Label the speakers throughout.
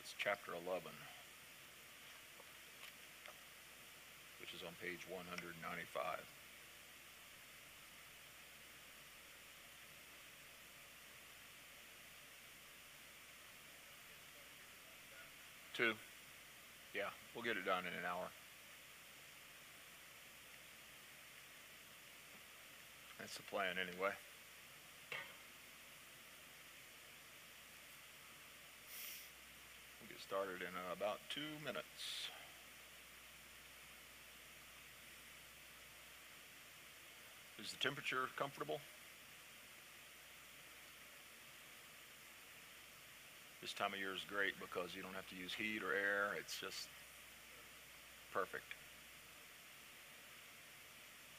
Speaker 1: It's chapter 11, which is on page 195. Two. Yeah, we'll get it done in an hour. That's the plan anyway. We'll get started in about 2 minutes. Is the temperature comfortable? This time of year is great because you don't have to use heat or air. It's just perfect.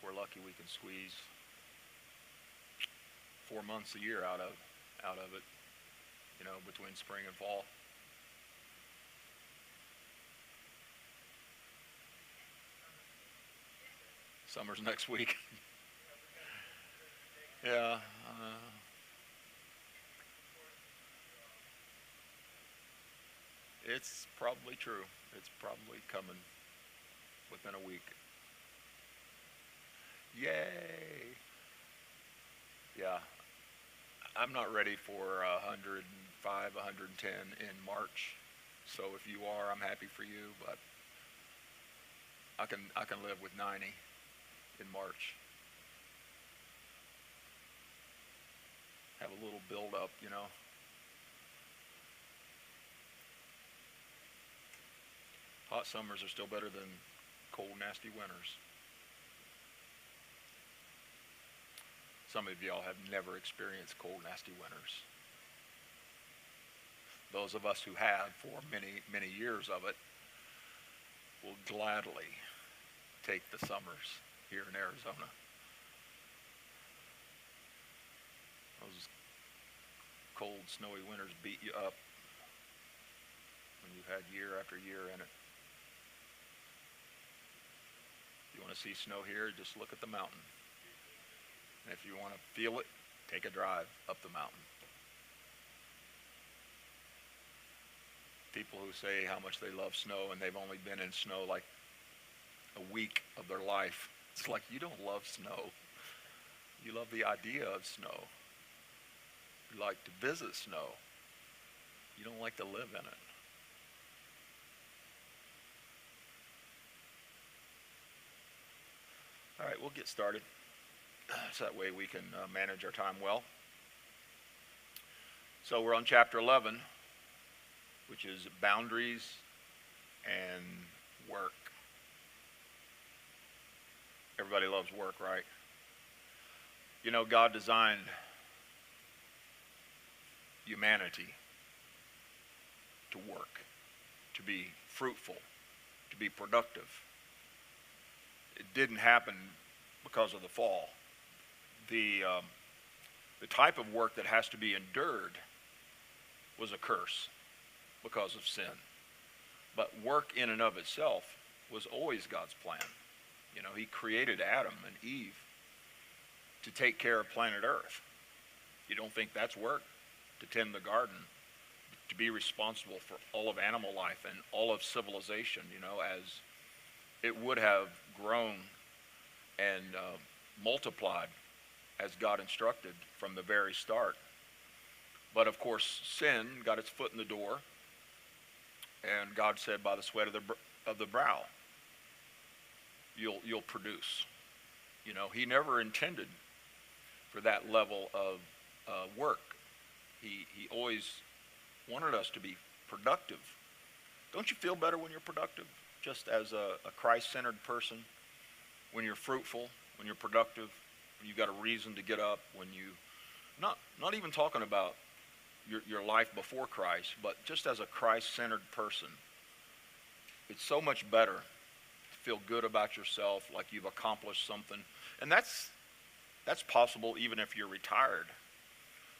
Speaker 1: We're lucky we can squeeze 4 months a year out of it, between spring and fall. Summer's next week. Yeah. It's probably true. It's probably coming within a week. Yay! Yeah, I'm not ready for 105, 110 in March. So if you are, I'm happy for you. But I can live with 90 in March. Have a little build up. Hot summers are still better than cold, nasty winters. Some of y'all have never experienced cold, nasty winters. Those of us who have for many, many years of it will gladly take the summers here in Arizona. Those cold, snowy winters beat you up when you've had year after year in it. If you want to see snow here, just look at the mountain. And if you want to feel it, take a drive up the mountain. People who say how much they love snow and they've only been in snow like a week of their life, it's like you don't love snow. You love the idea of snow. You like to visit snow. You don't like to live in it. All right, we'll get started. So that way we can manage our time well. So we're on chapter 11, which is boundaries and work. Everybody loves work, right? God designed humanity to work, to be fruitful, to be productive. It didn't happen because of the fall. The type of work that has to be endured was a curse because of sin. But work in and of itself was always God's plan. He created Adam and Eve to take care of planet Earth. You don't think that's work? To tend the garden, to be responsible for all of animal life and all of civilization, as it would have grown and multiplied as God instructed from the very start. But of course, sin got its foot in the door, and God said, by the sweat of the brow, you'll produce. He never intended for that level of work. He always wanted us to be productive. Don't you feel better when you're productive? Just as a Christ-centered person, when you're fruitful, when you're productive, when you've got a reason to get up, when you, not even talking about your life before Christ, but just as a Christ-centered person, it's so much better to feel good about yourself, like you've accomplished something. And that's possible even if you're retired,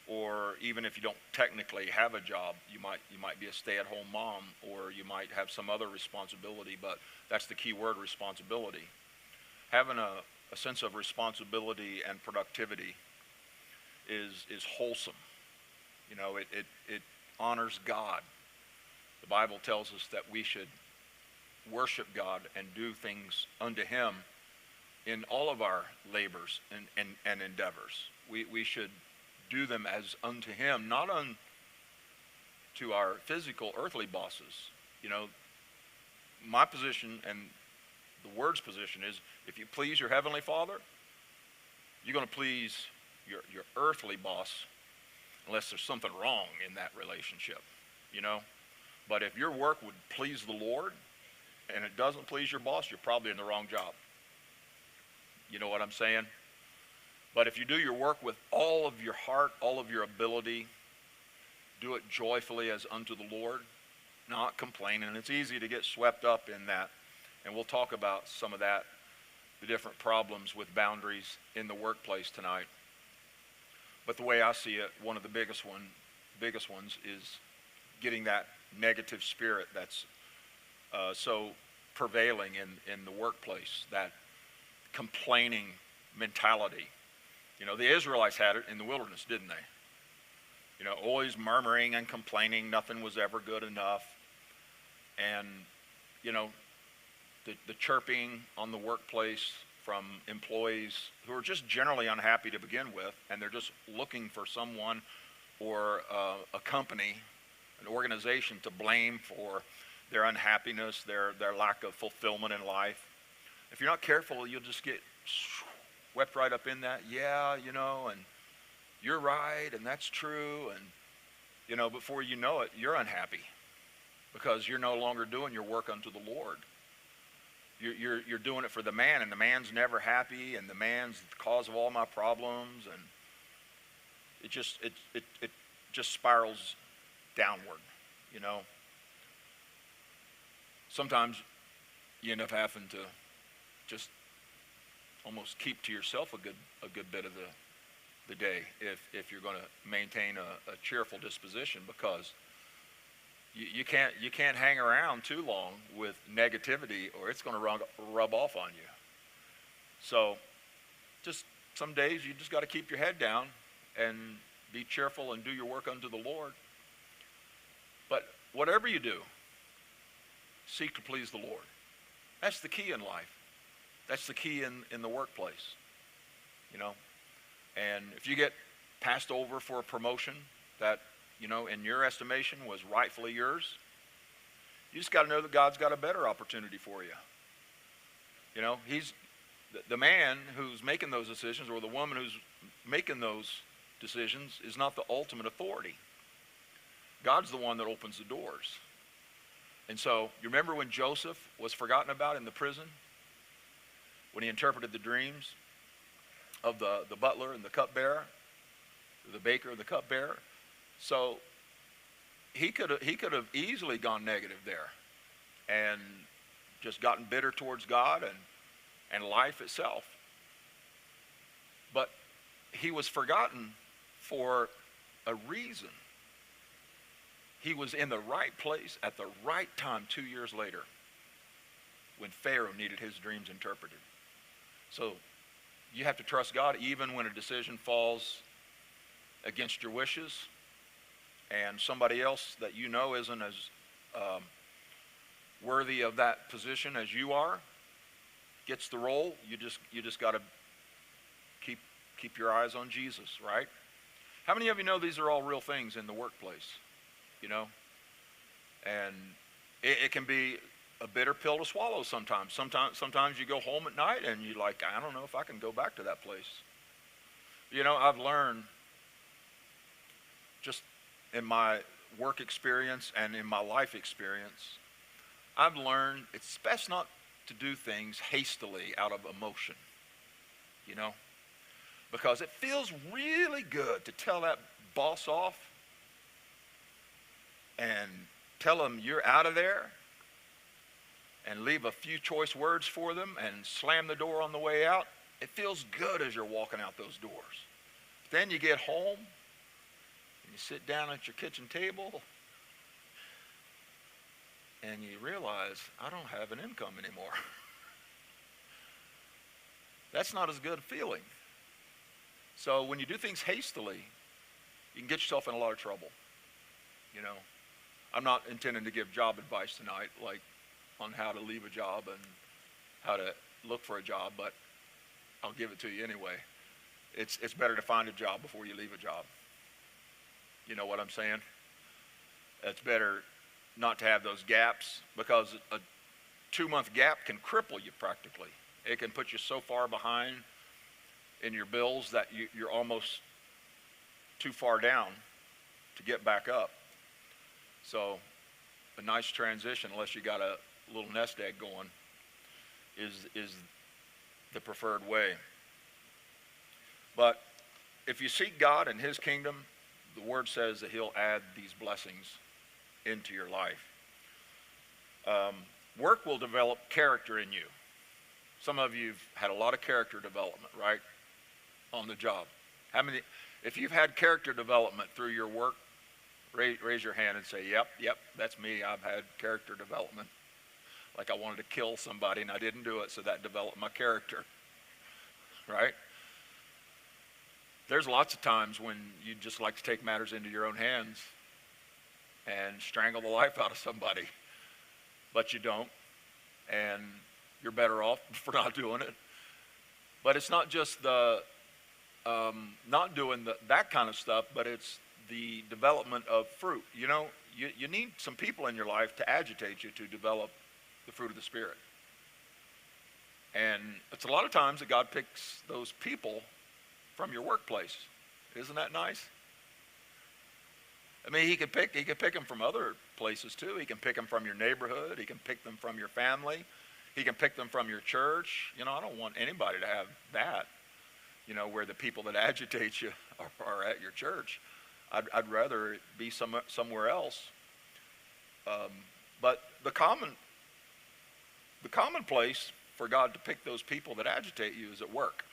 Speaker 1: or even if you don't technically have a job. You might be a stay-at-home mom, or you might have some other responsibility, but that's the key word, responsibility. Having a sense of responsibility and productivity is wholesome. It honors God The Bible tells us that we should worship God and do things unto him in all of our labors and endeavors. We should do them as unto him, not unto our physical earthly bosses. You know, my position and the word's position is, if you please your heavenly Father, you're going to please your earthly boss, unless there's something wrong in that relationship, you know. But if your work would please the Lord and it doesn't please your boss, you're probably in the wrong job. You know what I'm saying? But if you do your work with all of your heart, all of your ability, do it joyfully as unto the Lord, not complaining. And it's easy to get swept up in that. And we'll talk about some of that, the different problems with boundaries in the workplace tonight. But the way I see it, one of the biggest ones is getting that negative spirit that's so prevailing in the workplace, that complaining mentality. You know, the Israelites had it in the wilderness, didn't they? You know, always murmuring and complaining, nothing was ever good enough. And, you know, the chirping on the workplace from employees who are just generally unhappy to begin with, and they're just looking for someone or a company, an organization to blame for their unhappiness, their lack of fulfillment in life. If you're not careful, you'll just get swept right up in that. Yeah, you know, and you're right, and that's true, and, you know, before you know it, you're unhappy because you're no longer doing your work unto the Lord. You're doing it for the man, and the man's never happy, and the man's the cause of all my problems, and it just spirals downward, you know. Sometimes you end up having to just almost keep to yourself a good bit of the day if you're going to maintain a cheerful disposition, because you can't hang around too long with negativity, or it's going to rub off on you. So just some days you just got to keep your head down and be cheerful and do your work unto the Lord. But whatever you do, seek to please the Lord. That's the key in life. That's the key in the workplace, you know. And if you get passed over for a promotion that, you know, in your estimation was rightfully yours, you just got to know that God's got a better opportunity for you. You know, he's the man who's making those decisions, or the woman who's making those decisions, is not the ultimate authority. God's the one that opens the doors. And so, you remember when Joseph was forgotten about in the prison? When he interpreted the dreams of the butler and the cupbearer, the baker and the cupbearer? So he could have easily gone negative there and just gotten bitter towards God and life itself. But he was forgotten for a reason. He was in the right place at the right time 2 years later when Pharaoh needed his dreams interpreted. So you have to trust God even when a decision falls against your wishes, and somebody else that you know isn't as worthy of that position as you are gets the role. You just got to keep your eyes on Jesus, right? How many of you know these are all real things in the workplace? You know, and it can be a bitter pill to swallow sometimes. Sometimes you go home at night and you're like, I don't know if I can go back to that place. You know, I've learned just in my work experience and in my life experience, I've learned it's best not to do things hastily out of emotion, you know, because it feels really good to tell that boss off and tell them you're out of there and leave a few choice words for them and slam the door on the way out. It feels good as you're walking out those doors. But then you get home and you sit down at your kitchen table and you realize, I don't have an income anymore. That's not as good a feeling. So when you do things hastily, you can get yourself in a lot of trouble, you know. I'm not intending to give job advice tonight, like on how to leave a job and how to look for a job, but I'll give it to you anyway. It's better to find a job before you leave a job. You know what I'm saying? It's better not to have those gaps, because a 2-month gap can cripple you practically. It can put you so far behind in your bills that you're almost too far down to get back up. So a nice transition, unless you got a little nest egg going, is the preferred way. But if you seek God and his kingdom, the word says that he'll add these blessings into your life. Work will develop character in you. Some of you've had a lot of character development, right, on the job. How many, if you've had character development through your work, raise your hand and say, yep, that's me. I've had character development. Like I wanted to kill somebody and I didn't do it, so that developed my character, right? There's lots of times when you just like to take matters into your own hands and strangle the life out of somebody, but you don't, and you're better off for not doing it. But it's not just the not doing that kind of stuff, but it's the development of fruit. You know, you need some people in your life to agitate you to develop the fruit of the Spirit. And it's a lot of times that God picks those people from your workplace. Isn't that nice? I mean, he could pick them from other places too. He can pick them from your neighborhood. He can pick them from your family. He can pick them from your church. You know, I don't want anybody to have that, you know, where the people that agitate you are at your church. I'd rather it be somewhere else. But the commonplace for God to pick those people that agitate you is at work.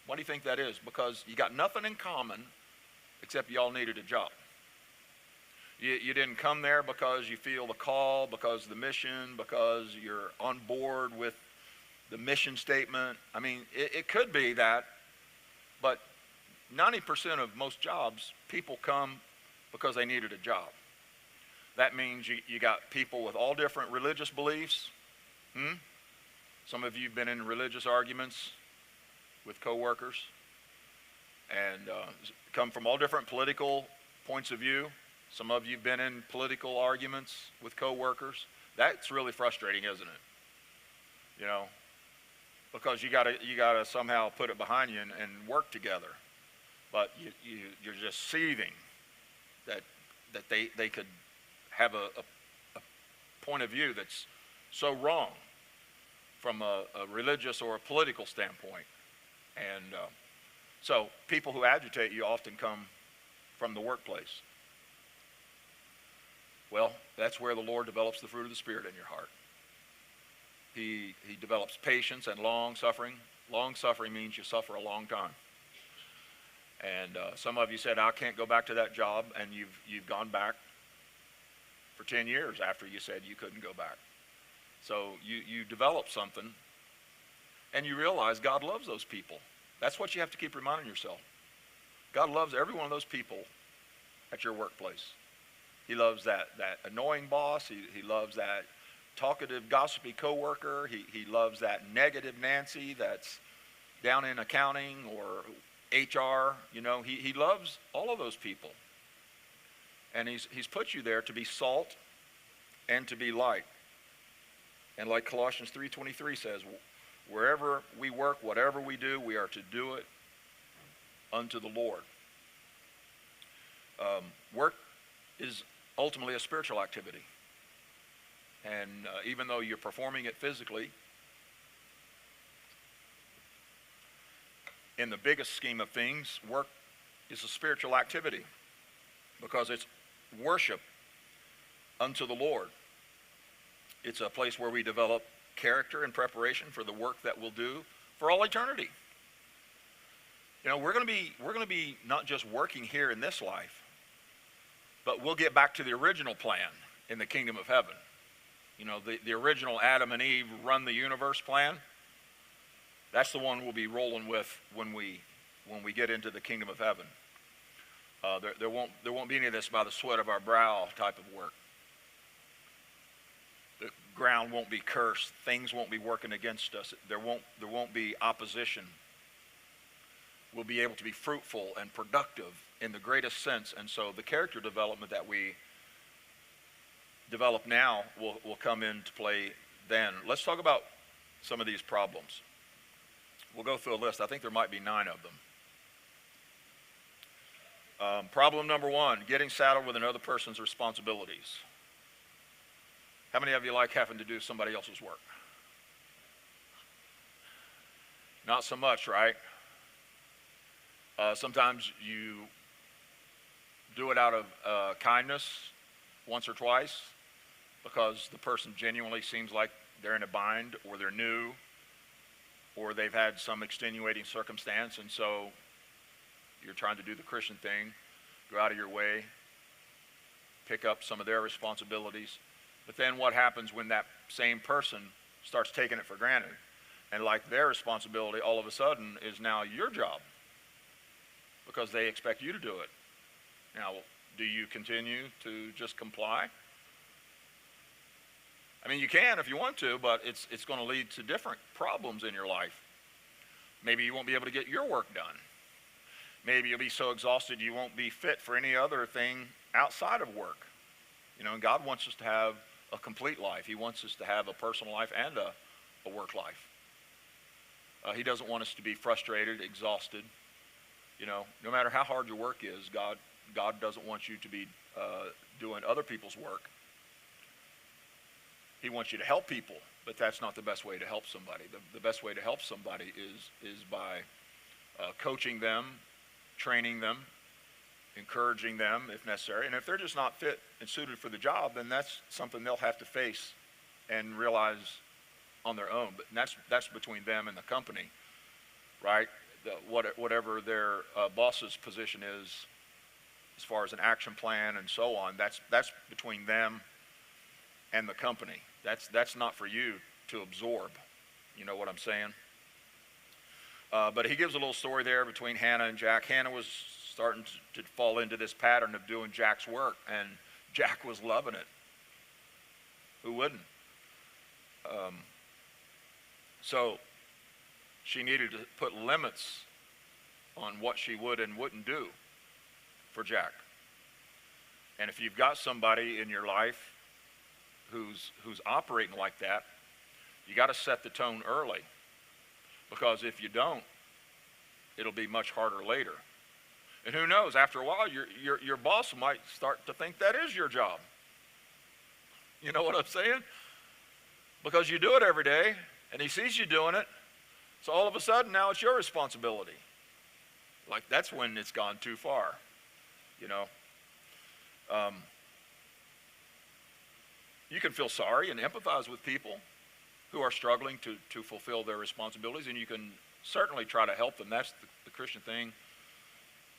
Speaker 1: Why do you think that is? Because you got nothing in common except y'all needed a job. You didn't come there because you feel the call, because of the mission, because you're on board with the mission statement. I mean, it could be that, but 90% of most jobs, people come because they needed a job. That means you got people with all different religious beliefs. Some of you have been in religious arguments with coworkers and come from all different political points of view. Some of you have been in political arguments with coworkers. That's really frustrating, isn't it? You know, because you gotta somehow put it behind you and work together. But you're just seething that they could have a point of view that's so wrong from a religious or a political standpoint. And so people who agitate you often come from the workplace. Well, that's where the Lord develops the fruit of the Spirit in your heart. He develops patience and long suffering. Long suffering means you suffer a long time. And some of you said, I can't go back to that job, and you've gone back for 10 years after you said you couldn't go back. So you develop something, and you realize God loves those people. That's what you have to keep reminding yourself. God loves every one of those people at your workplace. He loves that annoying boss. He loves that talkative, gossipy coworker. He loves that negative Nancy that's down in accounting or HR. You know, he loves all of those people. And he's put you there to be salt and to be light. And like Colossians 3:23 says, wherever we work, whatever we do, we are to do it unto the Lord. Work is ultimately a spiritual activity. And even though you're performing it physically, in the biggest scheme of things, work is a spiritual activity because it's worship unto the Lord. It's a place where we develop character and preparation for the work that we'll do for all eternity. You know, we're going to be not just working here in this life, but we'll get back to the original plan in the kingdom of heaven. You know, the original Adam and Eve run the universe plan. That's the one we'll be rolling with when we get into the kingdom of heaven. There won't be any of this by the sweat of our brow type of work. The ground won't be cursed. Things won't be working against us. There won't be opposition. We'll be able to be fruitful and productive in the greatest sense. And so the character development that we develop now will come into play then. Let's talk about some of these problems. We'll go through a list. I think there might be 9 of them. Problem number 1, getting saddled with another person's responsibilities. How many of you like having to do somebody else's work? Not so much, right? Sometimes you do it out of kindness once or twice because the person genuinely seems like they're in a bind, or they're new, or they've had some extenuating circumstance, and so you're trying to do the Christian thing, go out of your way, pick up some of their responsibilities. But then what happens when that same person starts taking it for granted, and like their responsibility all of a sudden is now your job because they expect you to do it. Now, do you continue to just comply? I mean, you can if you want to, but it's going to lead to different problems in your life. Maybe you won't be able to get your work done. Maybe you'll be so exhausted you won't be fit for any other thing outside of work. You know, and God wants us to have a complete life. He wants us to have a personal life and a work life. He doesn't want us to be frustrated, exhausted. You know, no matter how hard your work is, God doesn't want you to be doing other people's work. He wants you to help people, but that's not the best way to help somebody. The best way to help somebody is by coaching them, training them, encouraging them if necessary. And if they're just not fit and suited for the job, then that's something they'll have to face and realize on their own. But that's between them and the company, right? Whatever their boss's position is as far as an action plan and so on, that's between them and the company. That's not for you to absorb. You know what I'm saying? But he gives a little story there between Hannah and Jack. Hannah was starting to fall into this pattern of doing Jack's work, and Jack was loving it. Who wouldn't? So she needed to put limits on what she would and wouldn't do for Jack. And if you've got somebody in your life who's operating like that, you got to set the tone early, because if you don't, it'll be much harder later. And who knows, after a while, your boss might start to think that is your job. You know what I'm saying? Because you do it every day, and he sees you doing it, so all of a sudden now it's your responsibility. Like, that's when it's gone too far, you know. You can feel sorry and empathize with people who are struggling to fulfill their responsibilities, and you can certainly try to help them. That's the Christian thing,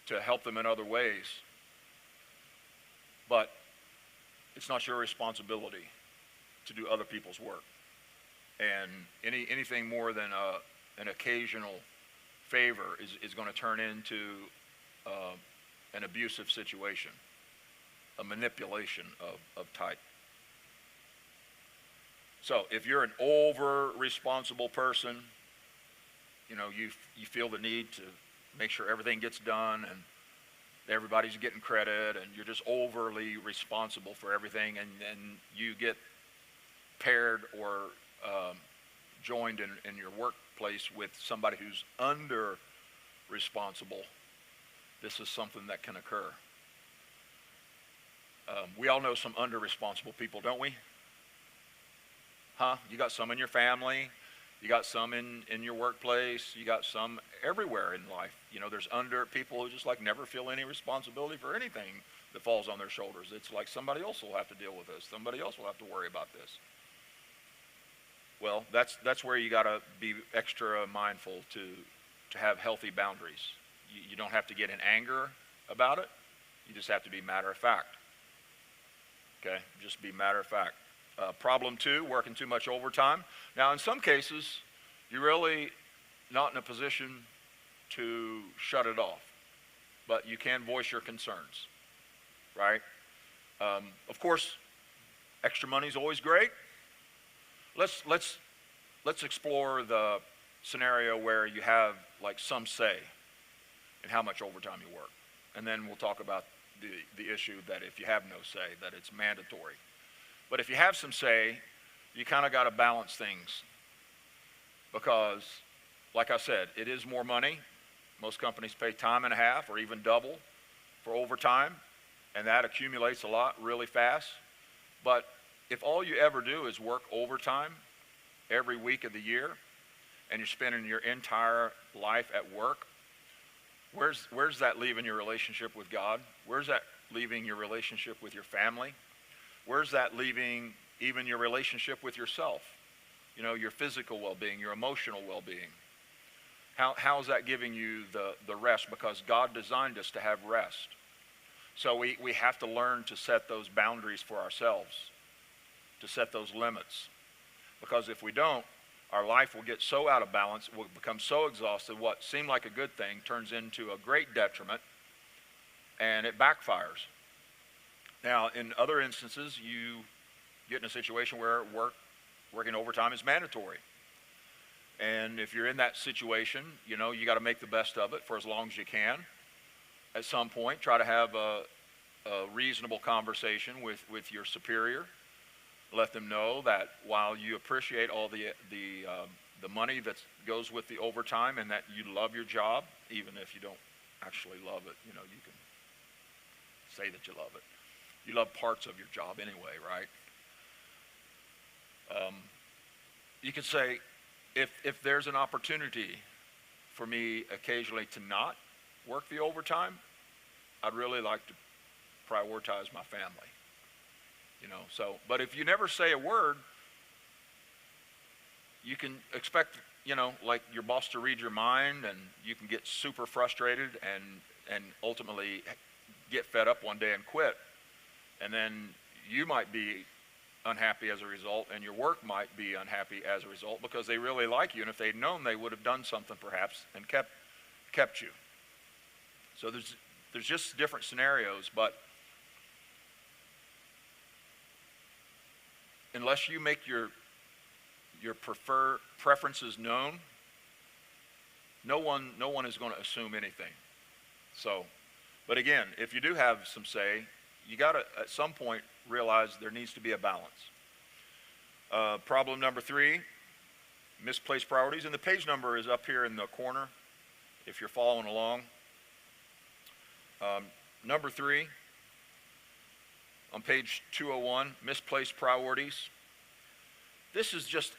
Speaker 1: to help them in other ways. But it's not your responsibility to do other people's work. And anything more than an occasional favor is going to turn into an abusive situation, a manipulation of type. So if you're an over-responsible person, you know, you feel the need to make sure everything gets done and everybody's getting credit, and you're just overly responsible for everything, and you get paired or joined in your workplace with somebody who's under-responsible, this is something that can occur. We all know some under-responsible people, don't we? Huh? You got some in your family. You got some in your workplace. You got some everywhere in life. You know, there's people who just like never feel any responsibility for anything that falls on their shoulders. It's like somebody else will have to deal with this. Somebody else will have to worry about this. Well, that's where you got to be extra mindful to have healthy boundaries. You don't have to get in anger about it. You just have to be matter of fact. Okay? Just be matter of fact. Problem 2, working too much overtime. Now, in some cases, you're really not in a position to shut it off, but you can voice your concerns, right? Of course, extra money is always great, Let's explore the scenario where you have like some say in how much overtime you work. And then we'll talk about the issue that if you have no say, that it's mandatory. But if you have some say, you kind of got to balance things because, like I said, it is more money. Most companies pay time and a half or even double for overtime, and that accumulates a lot really fast. But if all you ever do is work overtime every week of the year, and you're spending your entire life at work, where's that leaving your relationship with God? Where's that leaving your relationship with your family? Where's that leaving even your relationship with yourself? You know, your physical well-being, your emotional well-being. How is that giving you the rest? Because God designed us to have rest. So we have to learn to set those boundaries for ourselves, to set those limits. Because if we don't, our life will get so out of balance, we'll become so exhausted, what seemed like a good thing turns into a great detriment, and it backfires. Now, in other instances, you get in a situation where working overtime is mandatory. And if you're in that situation, you know, you got to make the best of it for as long as you can. At some point, try to have a reasonable conversation with your superior. Let them know that while you appreciate all the money that goes with the overtime and that you love your job, even if you don't actually love it, you know, you can say that you love it. You love parts of your job anyway, right? You can say, if there's an opportunity for me occasionally to not work the overtime, I'd really like to prioritize my family. You know, so, but if you never say a word, you can expect, you know, like your boss to read your mind, and you can get super frustrated and ultimately get fed up one day and quit. And then you might be unhappy as a result, and your work might be unhappy as a result because they really like you, and if they'd known, they would have done something perhaps and kept you. So there's just different scenarios, but unless you make your preferences known, no one is going to assume anything. So, but again, if you do have some say, you got to at some point realize there needs to be a balance. Problem number 3, misplaced priorities, and the page number is up here in the corner if you're following along. Number 3, on page 201, misplaced priorities. This is just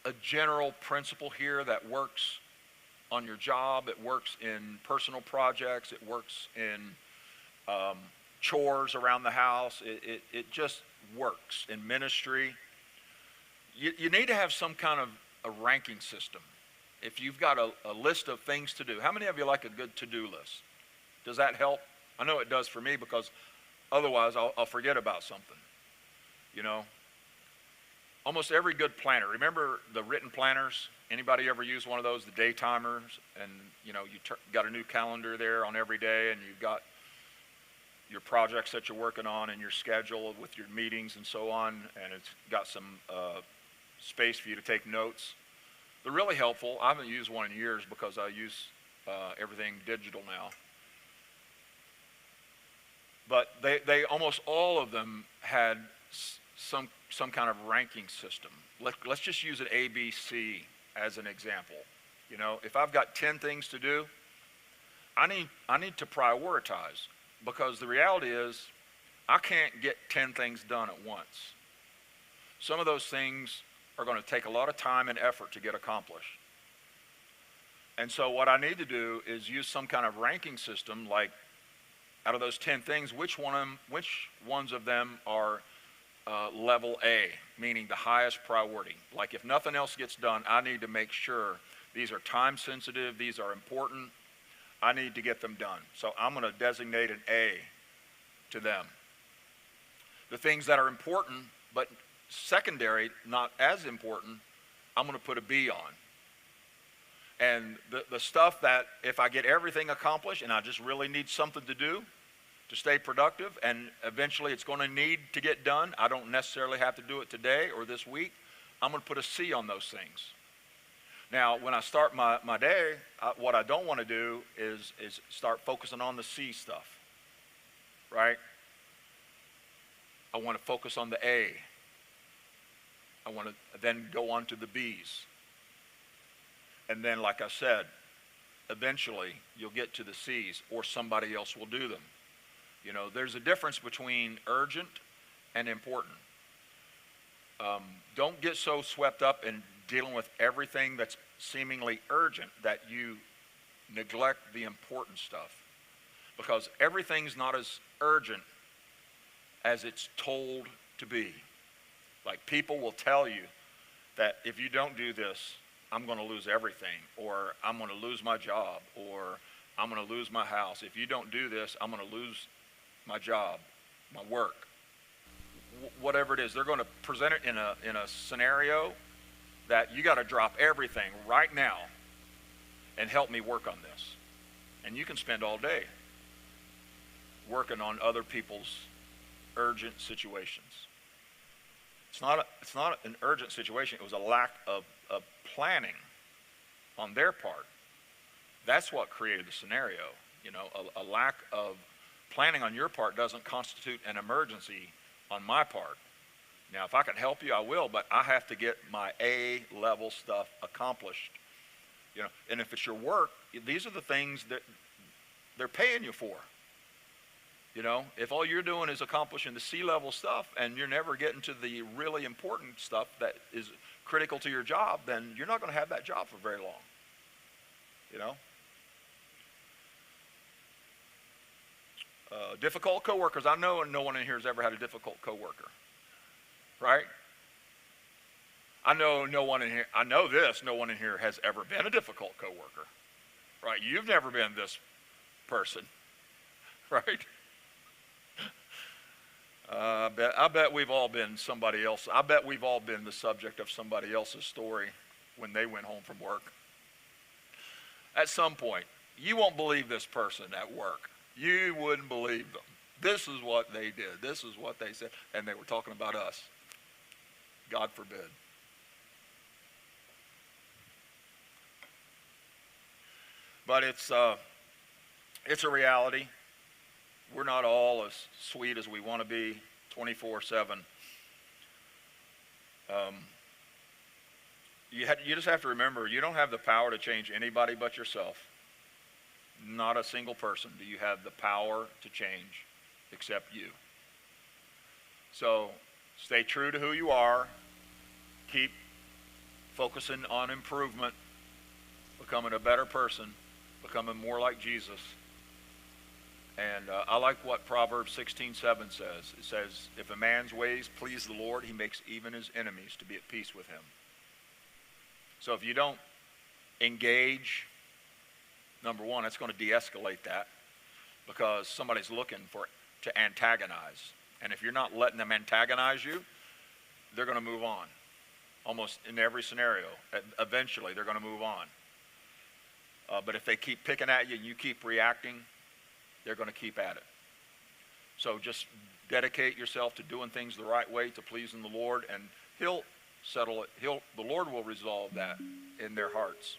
Speaker 1: a general principle here that works on your job, it works in personal projects, it works in chores around the house, it just works in ministry. You need to have some kind of a ranking system. If you've got a list of things to do, how many of you like a good to-do list? Does that help? I know it does for me because otherwise I'll forget about something, you know. Almost every good planner, remember the written planners? Anybody ever use one of those, the day timers? And you know, you got a new calendar there on every day, and you've got your projects that you're working on and your schedule with your meetings and so on, and it's got some space for you to take notes. They're really helpful. I haven't used one in years because I use everything digital now. But they almost all of them had some kind of ranking system. Let's just use an ABC as an example. You know, if I've got 10 things to do, I need to prioritize, because the reality is I can't get 10 things done at once. Some of those things are going to take a lot of time and effort to get accomplished. And so what I need to do is use some kind of ranking system, like out of those 10 things, which ones of them are level A, meaning the highest priority. Like if nothing else gets done, I need to make sure these are time sensitive, these are important, I need to get them done. So I'm going to designate an A to them. The things that are important but secondary, not as important, I'm going to put a B on. And the stuff that if I get everything accomplished and I just really need something to do to stay productive, and eventually it's going to need to get done, I don't necessarily have to do it today or this week, I'm going to put a C on those things. Now, when I start my day, what I don't want to do is start focusing on the C stuff, right? I want to focus on the A. I want to then go on to the B's. And then, like I said, eventually you'll get to the C's, or somebody else will do them. You know, there's a difference between urgent and important. Don't get so swept up in dealing with everything that's seemingly urgent that you neglect the important stuff. Because everything's not as urgent as it's told to be. Like, people will tell you that if you don't do this, I'm going to lose everything, or I'm going to lose my job, or I'm going to lose my house. If you don't do this, I'm going to lose my job, my work. Whatever it is, they're going to present it in a scenario that you got to drop everything right now and help me work on this. And you can spend all day working on other people's urgent situations. It's not an urgent situation. It was a lack of planning on their part. That's what created the scenario. You know, a lack of planning on your part doesn't constitute an emergency on my part. Now, if I can help you, I will, but I have to get my A-level stuff accomplished. You know, and if it's your work, these are the things that they're paying you for. You know, if all you're doing is accomplishing the C-level stuff and you're never getting to the really important stuff that is critical to your job, then you're not going to have that job for very long. You know? Difficult coworkers. I know no one in here has ever had a difficult coworker. Right? I know no one in here has ever been a difficult coworker. Right? You've never been this person. Right? I bet we've all been somebody else. I bet we've all been the subject of somebody else's story when they went home from work. At some point, you won't believe this person at work. You wouldn't believe them. This is what they did. This is what they said. And they were talking about us. God forbid. But it's a reality. We're not all as sweet as we want to be 24/7. You just have to remember, you don't have the power to change anybody but yourself. Not a single person do you have the power to change except you. So stay true to who you are. Keep focusing on improvement, becoming a better person, becoming more like Jesus. And I like what Proverbs 16:7 says. It says, if a man's ways please the Lord, he makes even his enemies to be at peace with him. So if you don't engage, number one, it's going to de-escalate that, because somebody's looking to antagonize. And if you're not letting them antagonize you, they're going to move on. Almost in every scenario, eventually they're going to move on. But if they keep picking at you and you keep reacting, they're going to keep at it. So just dedicate yourself to doing things the right way, to pleasing the Lord, and He'll settle it. The Lord will resolve that in their hearts.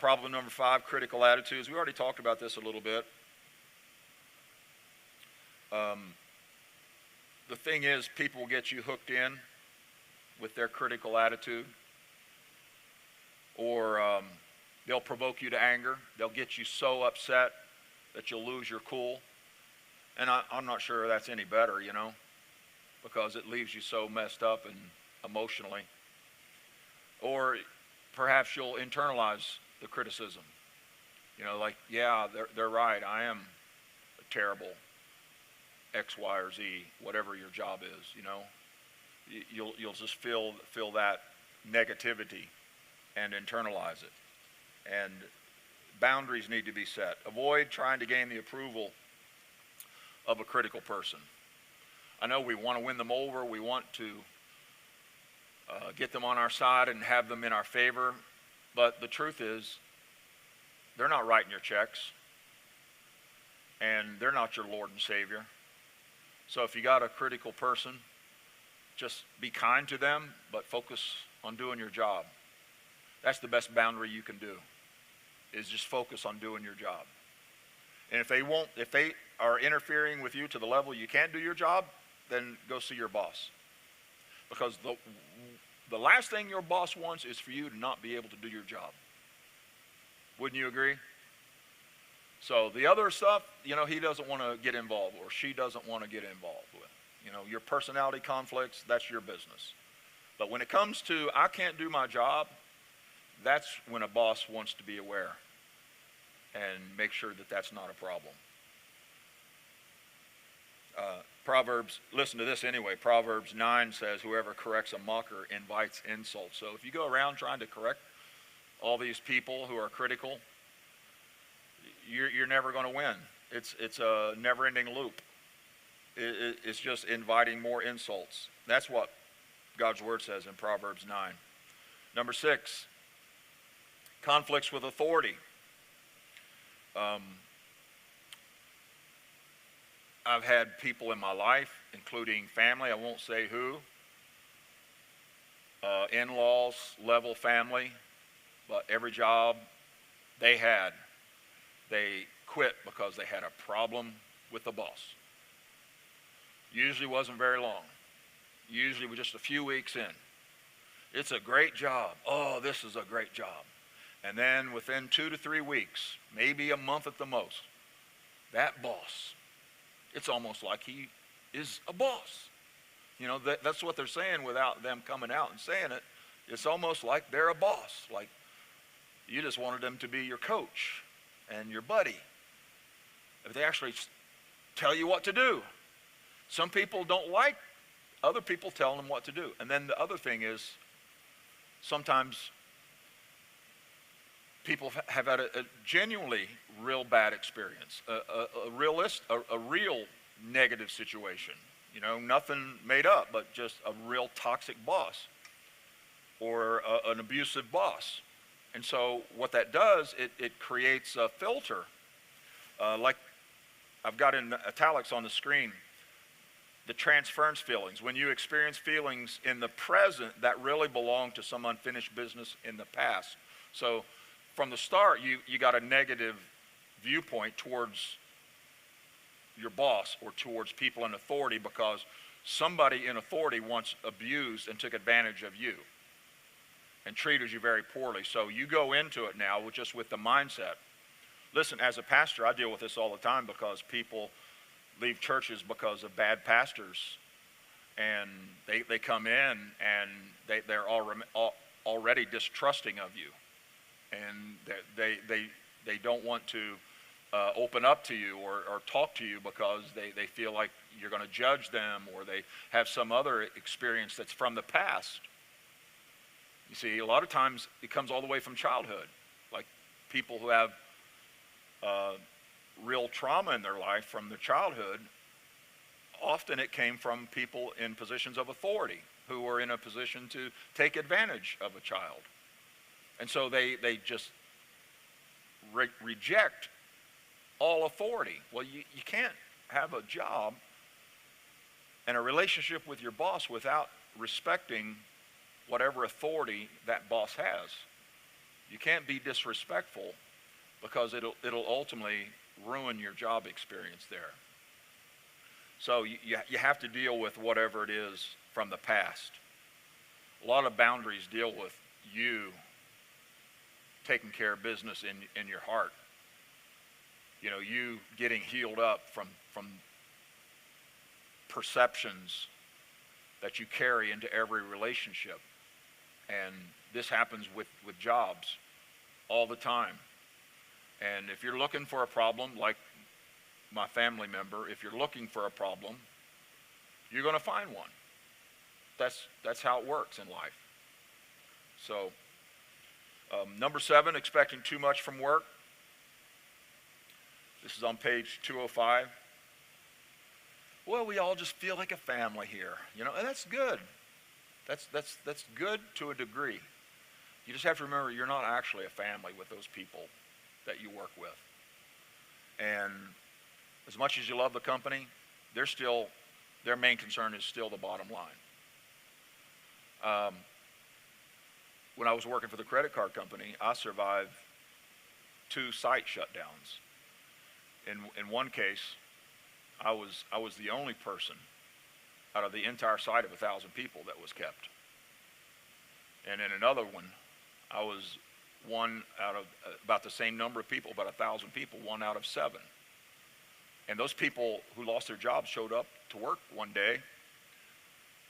Speaker 1: Problem number 5, critical attitudes. We already talked about this a little bit. The thing is, people will get you hooked in with their critical attitude, or they'll provoke you to anger. They'll get you so upset that you'll lose your cool. And I'm not sure that's any better, you know, because it leaves you so messed up and emotionally. Or perhaps you'll internalize the criticism. You know, like, yeah, they're right. I am a terrible X, Y, or Z, whatever your job is, you know. You'll just feel that negativity and internalize it. And boundaries need to be set. Avoid trying to gain the approval of a critical person. I know we want to win them over. We want to get them on our side and have them in our favor. But the truth is, they're not writing your checks. And they're not your Lord and Savior. So if you got a critical person, just be kind to them, but focus on doing your job. That's the best boundary you can do, is just focus on doing your job. And if they are interfering with you to the level you can't do your job, then go see your boss. Because the last thing your boss wants is for you to not be able to do your job. Wouldn't you agree? So the other stuff, he doesn't want to get involved, or she doesn't want to get involved with. Your personality conflicts, that's your business. But when it comes to, I can't do my job, that's when a boss wants to be aware and make sure that that's not a problem. Proverbs, listen to this anyway, Proverbs 9 says, whoever corrects a mocker invites insult. So if you go around trying to correct all these people who are critical, you're never going to win. It's a never-ending loop. It's just inviting more insults. That's what God's word says in Proverbs 9. Number 6, conflicts with authority. I've had people in my life, including family, I won't say who, in-laws, level family, but every job they quit because they had a problem with the boss. Usually wasn't very long. Usually was just a few weeks in. It's a great job. Oh, this is a great job. And then within 2 to 3 weeks, maybe a month at the most, that boss, it's almost like he is a boss. That's what they're saying without them coming out and saying it. It's almost like they're a boss. Like you just wanted them to be your coach and your buddy. If they actually tell you what to do. Some people don't like other people telling them what to do. And then the other thing is, sometimes people have had a genuinely real bad experience, a real negative situation. Nothing made up, but just a real toxic boss or an abusive boss. And so what that does, it creates a filter. Like I've got in italics on the screen, the transference feelings. When you experience feelings in the present that really belong to some unfinished business in the past. So from the start, you got a negative viewpoint towards your boss or towards people in authority because somebody in authority once abused and took advantage of you and treated you very poorly. So you go into it now with the mindset. Listen, as a pastor, I deal with this all the time because people leave churches because of bad pastors, and they come in and they're already distrusting of you, and they don't want to open up to you or talk to you because they feel like you're going to judge them, or they have some other experience that's from the past. You see, a lot of times it comes all the way from childhood, like people who have real trauma in their life from their childhood. Often it came from people in positions of authority who were in a position to take advantage of a child. And so they just reject all authority. Well, you can't have a job and a relationship with your boss without respecting whatever authority that boss has. You can't be disrespectful because it'll ultimately ruin your job experience there. So you have to deal with whatever it is from the past. A lot of boundaries deal with you taking care of business in your heart. You getting healed up from perceptions that you carry into every relationship. And this happens with jobs all the time. And if you're looking for a problem, like my family member, if you're looking for a problem, you're going to find one. That's how it works in life. So, number 7, expecting too much from work. This is on page 205. Well, we all just feel like a family here, and that's good. That's good to a degree. You just have to remember you're not actually a family with those people that you work with. And as much as you love the company, their main concern is still the bottom line. Um, when I was working for the credit card company, I survived 2 site shutdowns. In one case, I was the only person out of the entire site of 1,000 people that was kept. And in another one, I was one out of about the same number of people, about 1,000 people, 1 out of 7. And those people who lost their jobs showed up to work one day,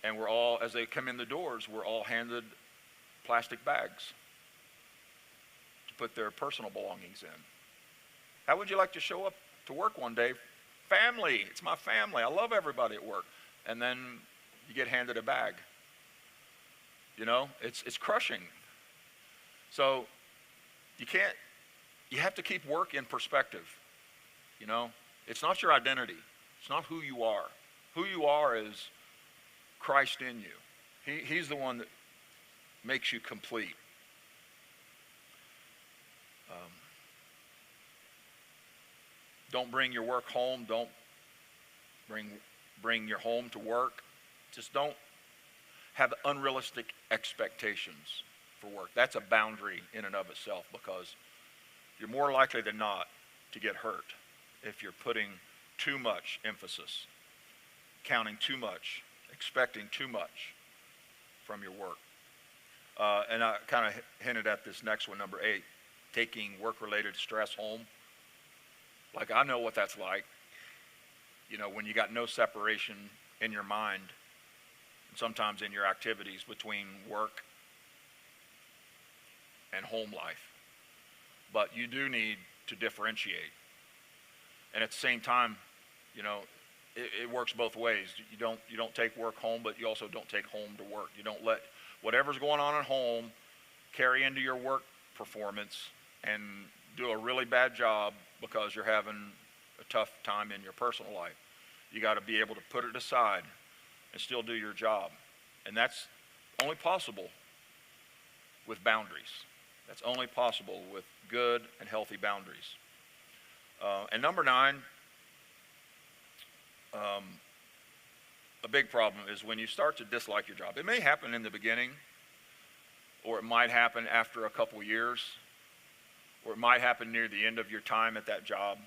Speaker 1: and we're all, as they come in the doors, we're all handed plastic bags to put their personal belongings in. How would you like to show up to work one day? Family, it's my family. I love everybody at work. And then you get handed a bag. You know, it's crushing. So you have to keep work in perspective. You know, it's not your identity. It's not who you are. Who you are is Christ in you. He's the one that makes you complete. Don't bring your work home. Don't bring your home to work. Just don't have unrealistic expectations for work. That's a boundary in and of itself, because you're more likely than not to get hurt if you're putting too much emphasis, counting too much, expecting too much from your work. And I kind of hinted at this next one, number 8, taking work-related stress home. Like, I know what that's like. You know, when you got no separation in your mind, and sometimes in your activities, between work and home life. But you do need to differentiate. And at the same time, you know, it works both ways. You don't take work home, but you also don't take home to work. You don't let whatever's going on at home carry into your work performance and do a really bad job because you're having a tough time in your personal life. You got to be able to put it aside and still do your job. And that's only possible with boundaries. That's only possible with good and healthy boundaries. And number 9, a big problem is when you start to dislike your job. It may happen in the beginning, or it might happen after a couple years, or it might happen near the end of your time at that job.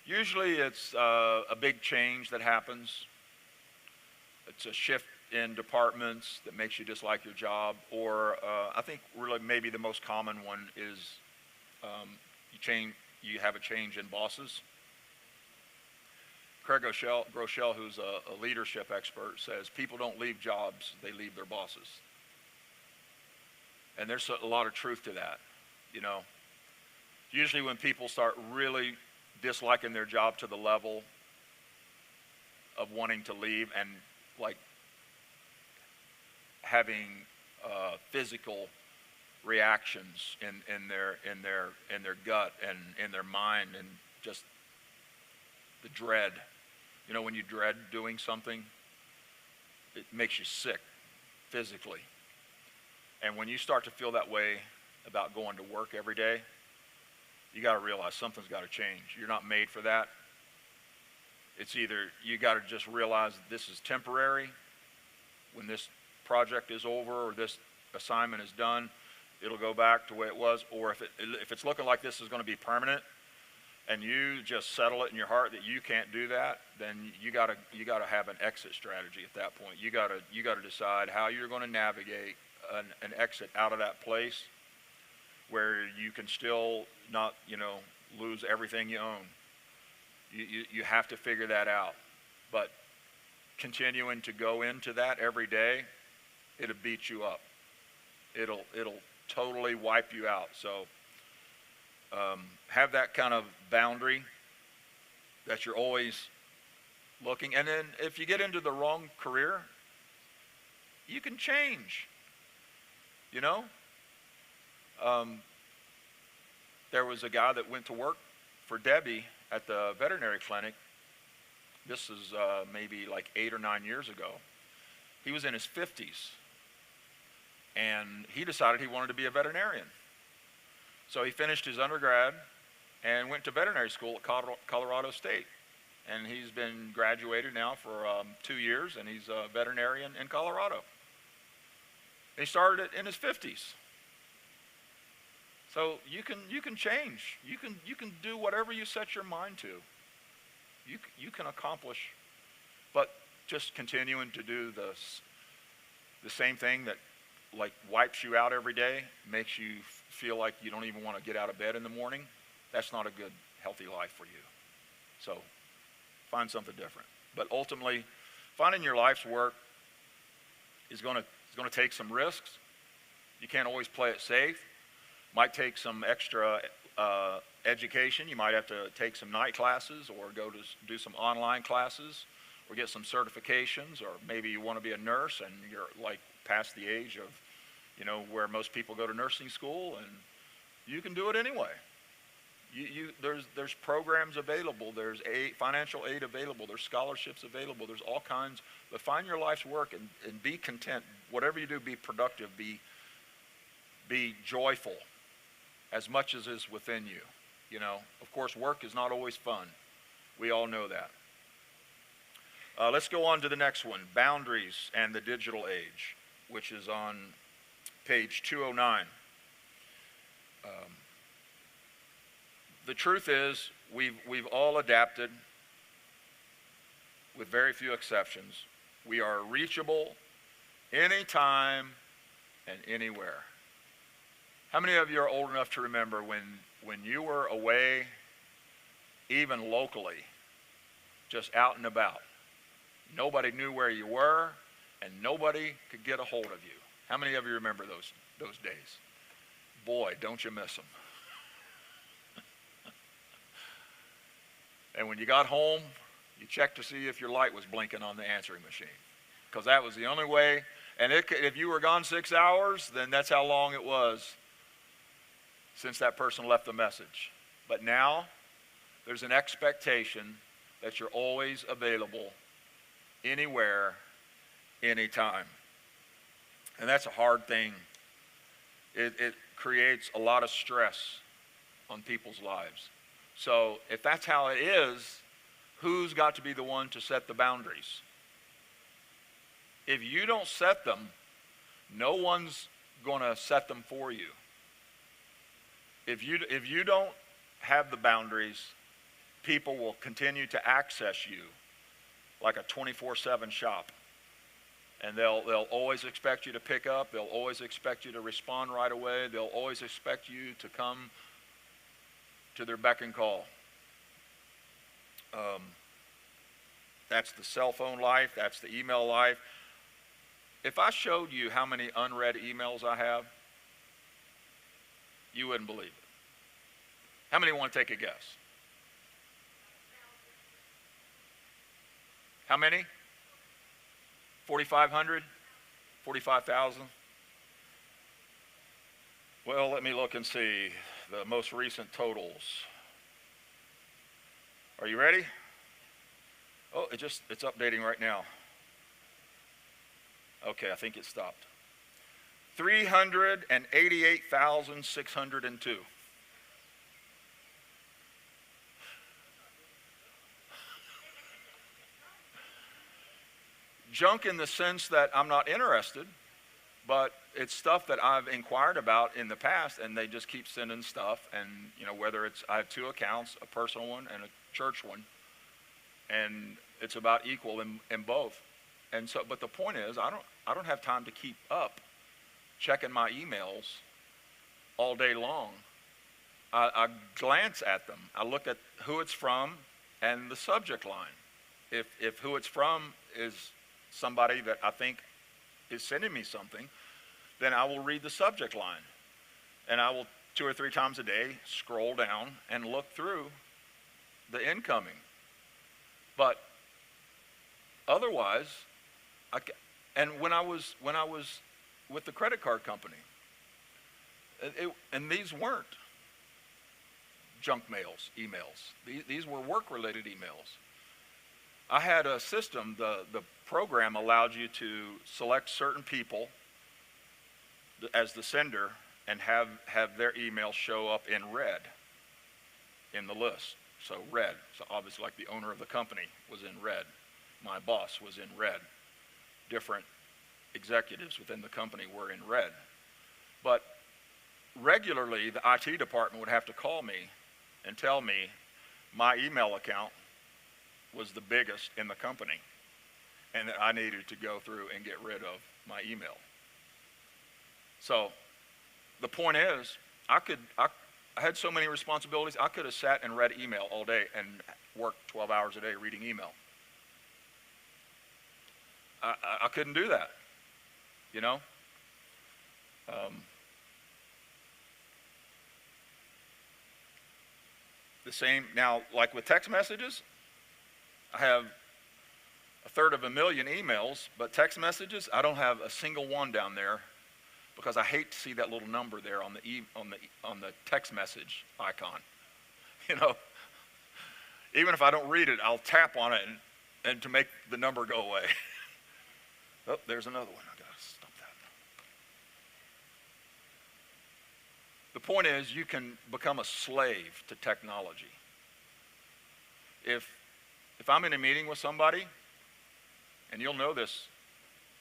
Speaker 1: Usually it's a big change that happens. It's a shift in departments that makes you dislike your job, or I think really maybe the most common one is you have a change in bosses. Craig Groeschel, who's a leadership expert, says people don't leave jobs, they leave their bosses. And there's a lot of truth to that, you know. Usually when people start really disliking their job to the level of wanting to leave and like having physical reactions in their gut and in their mind, and just the dread. You know, when you dread doing something, it makes you sick physically. And when you start to feel that way about going to work every day, you got to realize something's got to change. You're not made for that. It's either you got to just realize that this is temporary. When this project is over or this assignment is done, it'll go back to the way it was. Or if it's looking like this is going to be permanent, and you just settle it in your heart that you can't do that, then you got to have an exit strategy at that point. You got to decide how you're going to navigate an exit out of that place where you can still not, you know, lose everything you own. You have to figure that out. But continuing to go into that every day, it'll beat you up. It'll totally wipe you out. So have that kind of boundary that you're always looking. And then if you get into the wrong career, you can change, you know. There was a guy that went to work for Debbie at the veterinary clinic. This is maybe like 8 or 9 years ago. He was in his 50s, and he decided he wanted to be a veterinarian. So he finished his undergrad and went to veterinary school at Colorado State. And he's been graduated now for 2 years, and he's a veterinarian in Colorado. And he started it in his 50s. So you can change. You can do whatever you set your mind to. You can accomplish, but just continuing to do the same thing that like wipes you out every day, makes you feel like you don't even want to get out of bed in the morning, that's not a good, healthy life for you. So find something different. But ultimately, finding your life's work is going to take some risks. You can't always play it safe. Might take some extra education. You might have to take some night classes or go to do some online classes or get some certifications, or maybe you want to be a nurse and you're like past the age of, where most people go to nursing school, and you can do it anyway. There's programs available, there's financial aid available, there's scholarships available, there's all kinds. But find your life's work and be content. Whatever you do, be productive, be joyful as much as is within you. Of course, work is not always fun. We all know that. Let's go on to the next one, boundaries and the digital age, which is on page 209. The truth is, we've all adapted, with very few exceptions. We are reachable anytime and anywhere. How many of you are old enough to remember when you were away, even locally, just out and about? Nobody knew where you were, and nobody could get a hold of you. How many of you remember those days? Boy, don't you miss them. And when you got home, you checked to see if your light was blinking on the answering machine, because that was the only way. And if you were gone 6 hours, then that's how long it was since that person left the message. But now, there's an expectation that you're always available, anywhere, anytime. And that's a hard thing. It creates a lot of stress on people's lives. So if that's how it is, who's got to be the one to set the boundaries? If you don't set them, no one's going to set them for you. If you don't have the boundaries, people will continue to access you like a 24/7 shop. And they'll always expect you to pick up. They'll always expect you to respond right away. They'll always expect you to come to their beck and call. That's the cell phone life. That's the email life. If I showed you how many unread emails I have, you wouldn't believe it. How many want to take a guess? How many? 4,500? 45,000? Well, let me look and see the most recent totals. Are you ready? Oh, it's updating right now. Okay, I think it stopped. 388,602. Junk in the sense that I'm not interested, but it's stuff that I've inquired about in the past, and they just keep sending stuff. And whether it's, I have two accounts, a personal one and a church one, and it's about equal in both. And so, but the point is, I don't have time to keep up checking my emails all day long. I glance at them. I look at who it's from and the subject line. If who it's from is somebody that I think is sending me something, then I will read the subject line. And I will 2 or 3 times a day scroll down and look through the incoming. But otherwise, and when I was with the credit card company, and these weren't junk mails, emails. These were work-related emails. I had a system, the program allowed you to select certain people as the sender and have their email show up in red in the list. So red, so obviously like the owner of the company was in red. My boss was in red. Different executives within the company were in red. But regularly, the IT department would have to call me and tell me my email account was the biggest in the company and that I needed to go through and get rid of my email. So the point is, I had so many responsibilities, I could have sat and read email all day and worked 12 hours a day reading email. I couldn't do that, you know? The same, now, like with text messages, I have 1/3 of a million emails, but text messages, I don't have a single one down there because I hate to see that little number there on the text message icon. You know, even if I don't read it, I'll tap on it and to make the number go away. Oh, there's another one. I gotta stop that. The point is, you can become a slave to technology. If I'm in a meeting with somebody, and you'll know this,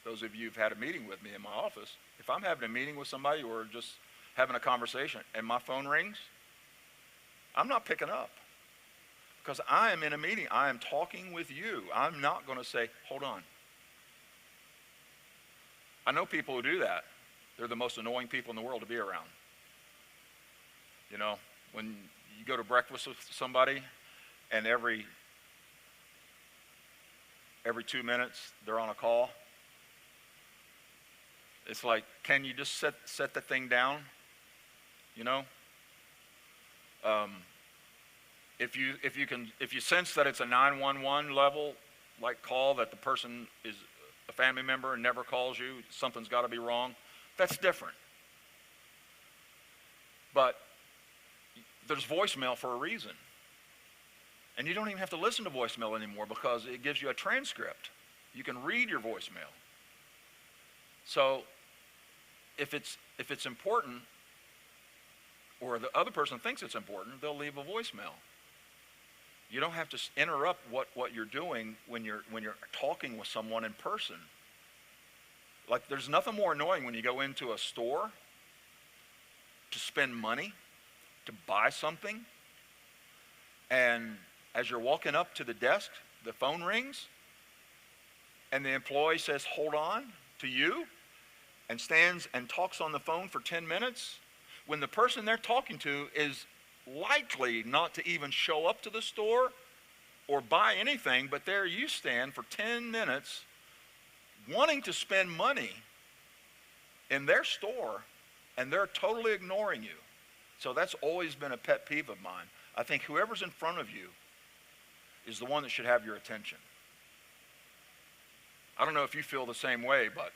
Speaker 1: those of you who've had a meeting with me in my office, if I'm having a meeting with somebody or just having a conversation and my phone rings, I'm not picking up because I am in a meeting. I am talking with you. I'm not going to say, hold on. I know people who do that. They're the most annoying people in the world to be around. You know, when you go to breakfast with somebody and every 2 minutes they're on a call, it's like, can you just set the thing down? You know, if you sense that it's a 911 level like call, that the person is a family member and never calls you, something's got to be wrong, that's different. But there's voicemail for a reason. And you don't even have to listen to voicemail anymore because it gives you a transcript. You can read your voicemail. So if it's important, or the other person thinks it's important, they'll leave a voicemail. You don't have to interrupt what you're doing when you're talking with someone in person. Like, there's nothing more annoying when you go into a store to spend money, to buy something, and as you're walking up to the desk, the phone rings, and the employee says, hold on, to you, and stands and talks on the phone for 10 minutes, when the person they're talking to is likely not to even show up to the store or buy anything, but there you stand for 10 minutes wanting to spend money in their store, and they're totally ignoring you. So that's always been a pet peeve of mine. I think whoever's in front of you is the one that should have your attention. I don't know if you feel the same way, but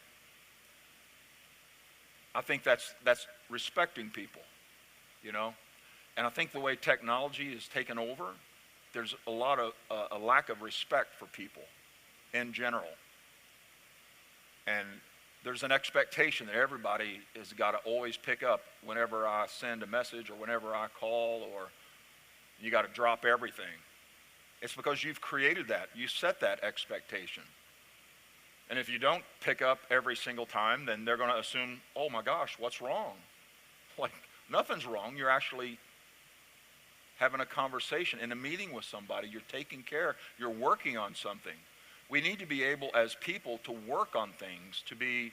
Speaker 1: I think that's respecting people, you know? And I think the way technology is taken over, there's a lot of a lack of respect for people in general. And there's an expectation that everybody has got to always pick up whenever I send a message or whenever I call, or you got to drop everything. It's because you've created that. You set that expectation. And if you don't pick up every single time, then they're going to assume, oh my gosh, what's wrong? Like, nothing's wrong. You're actually having a conversation in a meeting with somebody. You're taking care. You're working on something. We need to be able as people to work on things, to be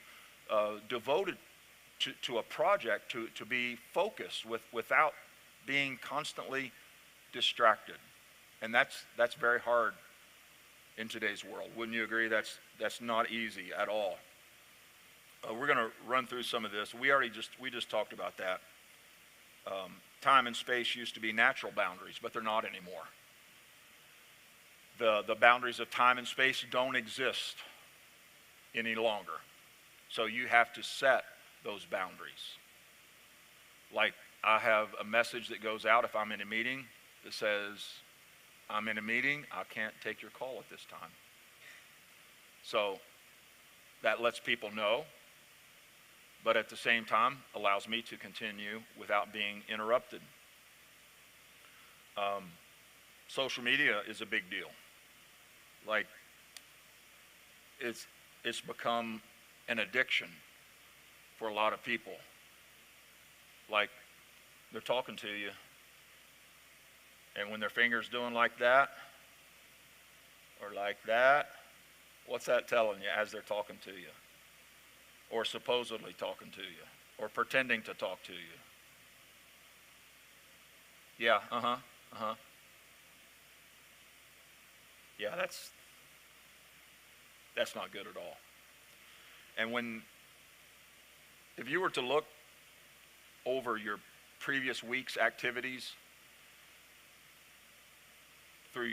Speaker 1: devoted to a project, to be focused without being constantly distracted. And that's very hard in today's world. Wouldn't you agree? That's not easy at all. We're going to run through some of this. We just talked about that. Time and space used to be natural boundaries, but they're not anymore. The boundaries of time and space don't exist any longer. So you have to set those boundaries. Like, I have a message that goes out if I'm in a meeting that says, I'm in a meeting, I can't take your call at this time. So that lets people know, but at the same time allows me to continue without being interrupted. Social media is a big deal. Like, it's become an addiction for a lot of people. Like, they're talking to you, and when their finger's doing like that, or like that, what's that telling you as they're talking to you? Or supposedly talking to you, or pretending to talk to you. Yeah, Yeah, that's not good at all. And if you were to look over your previous week's activities through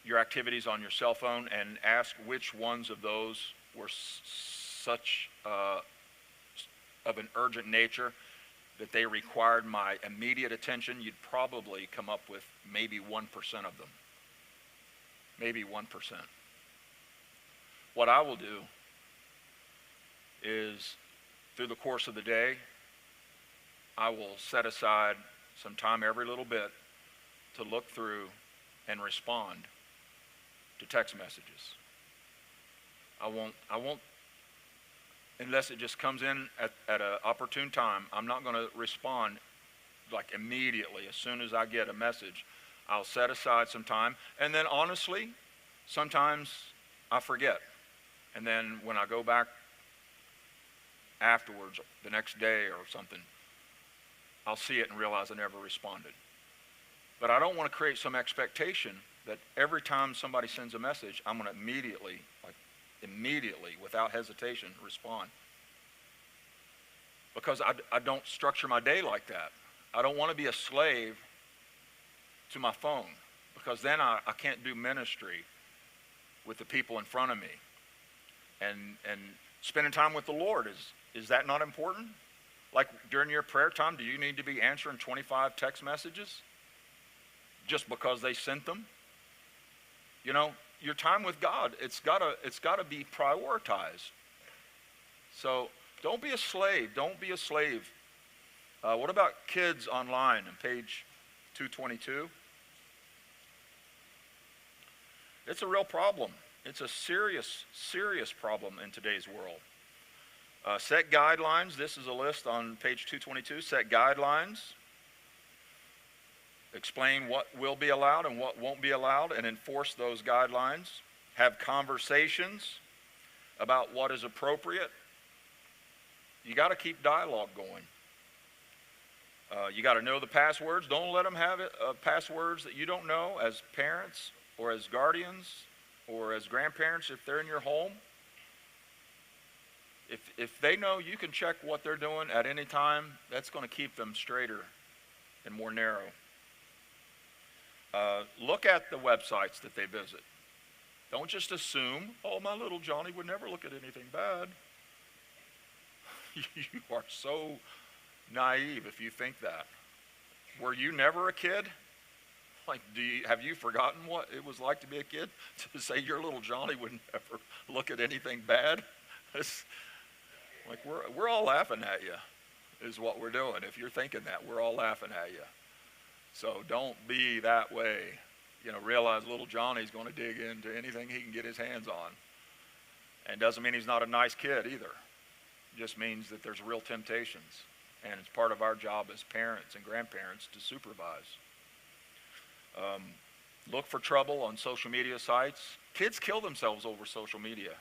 Speaker 1: your activities on your cell phone and ask which ones of those were such of an urgent nature that they required my immediate attention, you'd probably come up with maybe 1% of them. Maybe 1%. What I will do is, through the course of the day, I will set aside some time every little bit to look through and respond to text messages. I won't, unless it just comes in at an opportune time. I'm not going to respond like immediately as soon as I get a message. I'll set aside some time, and then honestly, sometimes I forget. And then when I go back afterwards, the next day or something, I'll see it and realize I never responded. But I don't want to create some expectation that every time somebody sends a message, I'm going to immediately, without hesitation, respond. Because I don't structure my day like that. I don't want to be a slave to my phone, because then I can't do ministry with the people in front of me. And spending time with the Lord, is that not important? Like during your prayer time, do you need to be answering 25 text messages just because they sent them? You know, your time with God, it's gotta be prioritized. So don't be a slave. Don't be a slave. What about kids online on page 222? It's a real problem. It's a serious, serious problem in today's world. Set guidelines. This is a list on page 222. Set guidelines. Explain what will be allowed and what won't be allowed, and enforce those guidelines. Have conversations about what is appropriate. You got to keep dialogue going. You got to know the passwords. Don't let them have passwords that you don't know as parents or as guardians or as grandparents if they're in your home. If they know you can check what they're doing at any time, that's going to keep them straighter and more narrow. Look at the websites that they visit. Don't just assume, oh, my little Johnny would never look at anything bad. You are so naive if you think that. Were you never a kid? Like, have you forgotten what it was like to be a kid? To say your little Johnny would never look at anything bad? It's like we're all laughing at you, is what we're doing. If you're thinking that, we're all laughing at you. So don't be that way. You know, realize little Johnny's going to dig into anything he can get his hands on. And doesn't mean he's not a nice kid either. It just means that there's real temptations. And it's part of our job as parents and grandparents to supervise. Look for trouble on social media sites. Kids kill themselves over social media,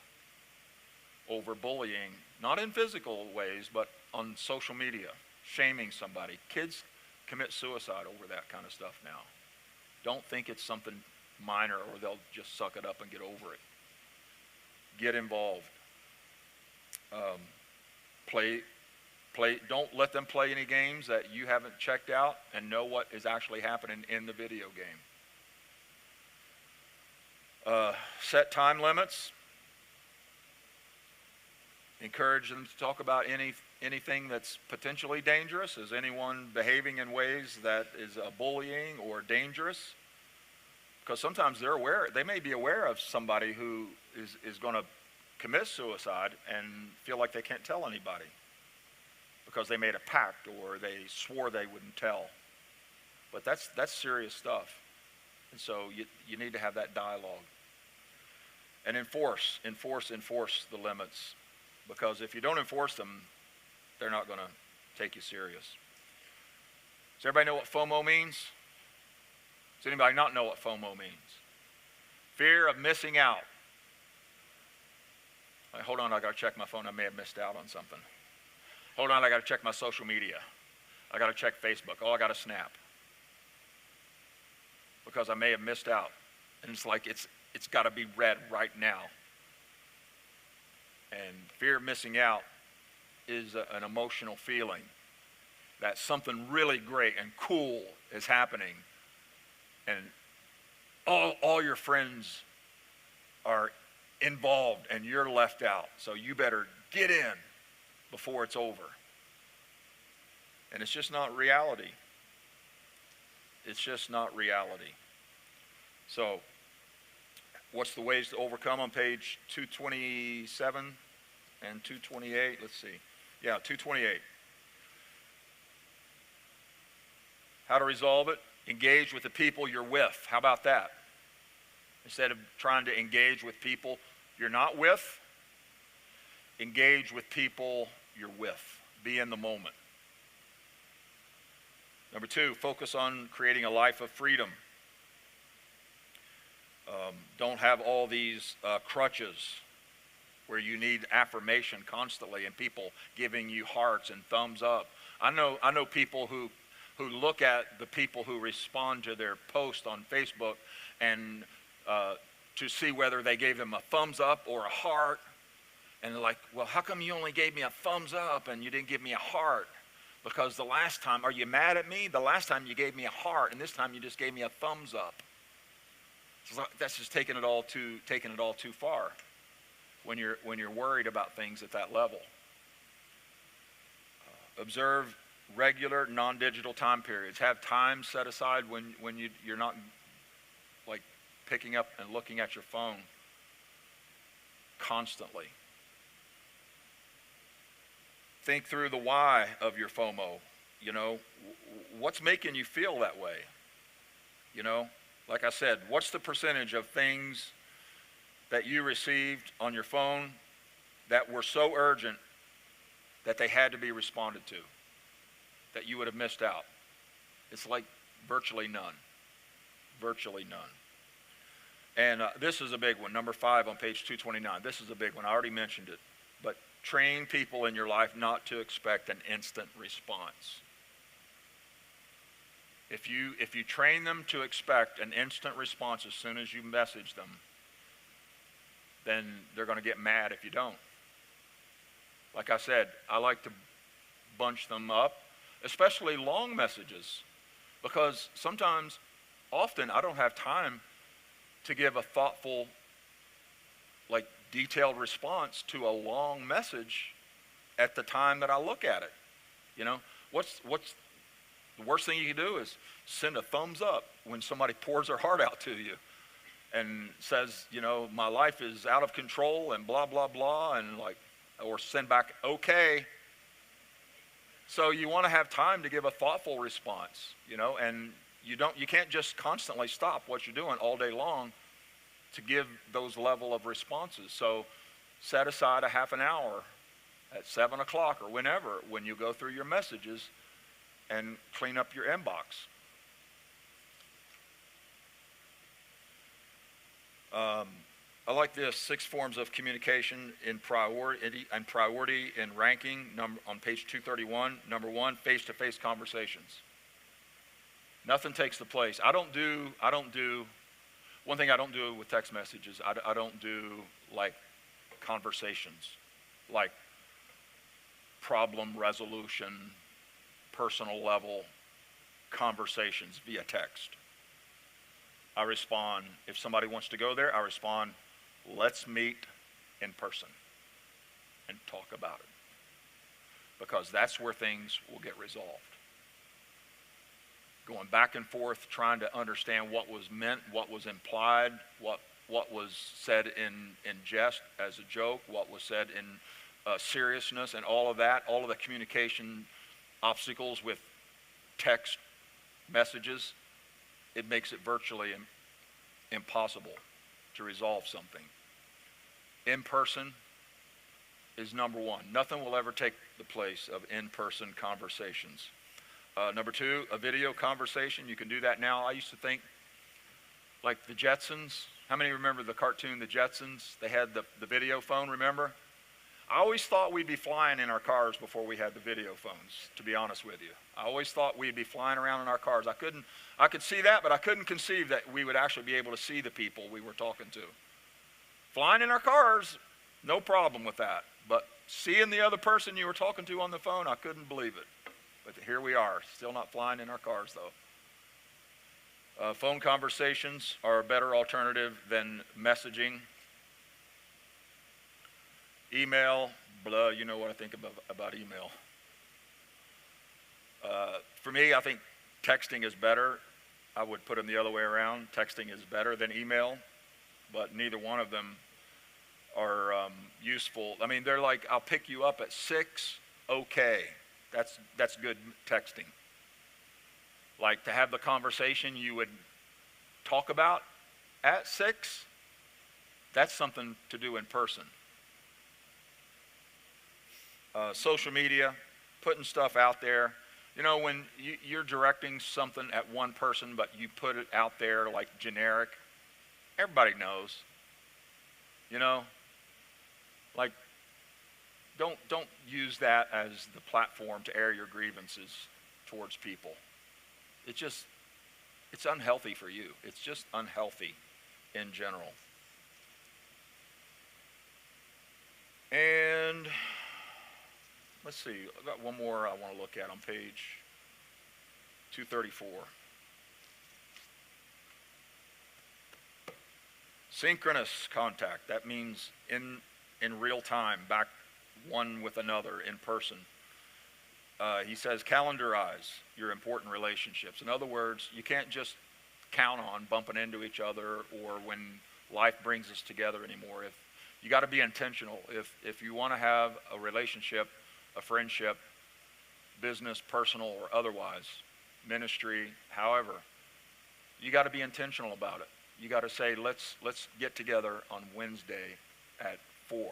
Speaker 1: over bullying, not in physical ways, but on social media, shaming somebody. Kids commit suicide over that kind of stuff now. Don't think it's something minor or they'll just suck it up and get over it. Get involved. Don't let them play any games that you haven't checked out and know what is actually happening in the video game. Set time limits. Encourage them to talk about anything that's potentially dangerous. Is anyone behaving in ways that is bullying or dangerous? Because sometimes they may be aware of somebody who is going to commit suicide and feel like they can't tell anybody because they made a pact or they swore they wouldn't tell. But that's serious stuff. And so you need to have that dialogue. And enforce the limits. because if you don't enforce them, they're not going to take you serious. Does everybody know what FOMO means? Does anybody not know what FOMO means? Fear of missing out. Hold on, I got to check my phone. I may have missed out on something. Hold on, I got to check my social media. I got to check Facebook. Oh, I got to snap. Because I may have missed out. And it's like it's got to be read right now. And fear of missing out is an emotional feeling that something really great and cool is happening. And all your friends are involved and you're left out. So you better get in before it's over. And it's just not reality. It's just not reality. So what's the ways to overcome on page 227 and 228? Let's see. Yeah, 228. How to resolve it? Engage with the people you're with. How about that? Instead of trying to engage with people you're not with, engage with people you're with. Be in the moment. Number 2, focus on creating a life of freedom. Don't have all these crutches where you need affirmation constantly and people giving you hearts and thumbs up. I know people who look at the people who respond to their post on Facebook and to see whether they gave them a thumbs up or a heart. And they're like, well, how come you only gave me a thumbs up and you didn't give me a heart? Because the last time, are you mad at me? The last time you gave me a heart, and this time you just gave me a thumbs up. So that's just taking it all too far when you're worried about things at that level. Observe regular non-digital time periods. Have time set aside when you're not like picking up and looking at your phone constantly. Think through the why of your FOMO. You know, what's making you feel that way? You know, like I said, what's the percentage of things that you received on your phone that were so urgent that they had to be responded to, that you would have missed out? It's like virtually none. Virtually none. And this is a big one, number 5 on page 229. This is a big one. I already mentioned it. But train people in your life not to expect an instant response. If you train them to expect an instant response as soon as you message them, then they're going to get mad if you don't. Like I said, I like to bunch them up, especially long messages, because often I don't have time to give a thoughtful, like detailed response to a long message at the time that I look at it. You know, what's the worst thing you can do is send a thumbs up when somebody pours their heart out to you and says, you know, my life is out of control and blah, blah, blah, and like, or send back, okay. So you want to have time to give a thoughtful response, you know, and you can't just constantly stop what you're doing all day long to give those level of responses. So set aside a half an hour at 7 o'clock or whenever when you go through your messages and clean up your inbox. I like this, 6 forms of communication in priority and ranking on page 231. Number 1, face-to-face conversations. Nothing takes the place. One thing I don't do with text messages, I don't do like conversations, like problem resolution, personal level conversations via text. I respond, if somebody wants to go there, I respond, let's meet in person and talk about it. Because that's where things will get resolved. Going back and forth, trying to understand what was meant, what was implied, what was said in jest as a joke, what was said in seriousness, and all of that, all of the communication obstacles with text messages, it makes it virtually impossible to resolve something. In person, is number one. Nothing will ever take the place of in-person conversations. Number two, a video conversation. You can do that now. I used to think, like the Jetsons. How many remember the cartoon, the Jetsons? They had the video phone, remember? I always thought we'd be flying in our cars before we had the video phones, to be honest with you. I always thought we'd be flying around in our cars. I could see that, but I couldn't conceive that we would actually be able to see the people we were talking to. Flying in our cars, no problem with that. But seeing the other person you were talking to on the phone, I couldn't believe it. But here we are, still not flying in our cars though. Phone conversations are a better alternative than messaging. Email, blah, you know what I think about email. For me, I think texting is better. I would put them the other way around. Texting is better than email, but neither one of them are useful. I mean, they're like, I'll pick you up at 6, okay. That's good texting. Like to have the conversation you would talk about at 6, that's something to do in person. Social media, putting stuff out there. You know, when you're directing something at one person, but you put it out there like generic, everybody knows. You know, like don't use that as the platform to air your grievances towards people. It's unhealthy for you. It's just unhealthy in general. And let's see, I've got one more I want to look at on page 234. Synchronous contact, that means in real time, back one with another in person. He says calendarize your important relationships. In other words, you can't just count on bumping into each other or when life brings us together anymore. You got to be intentional. If you want to have a relationship, a friendship, business, personal, or otherwise, ministry, however, you got to be intentional about it. You got to say, let's get together on Wednesday at 4.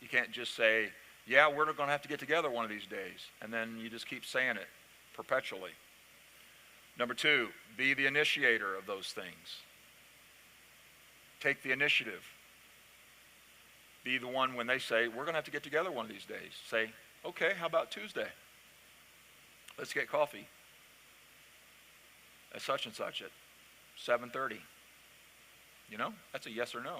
Speaker 1: You can't just say, yeah, we're going to have to get together one of these days, and then you just keep saying it perpetually. Number 2, be the initiator of those things. Take the initiative. Be the one when they say, we're going to have to get together one of these days. Say, okay, how about Tuesday? Let's get coffee at such and such at 7:30. You know, that's a yes or no.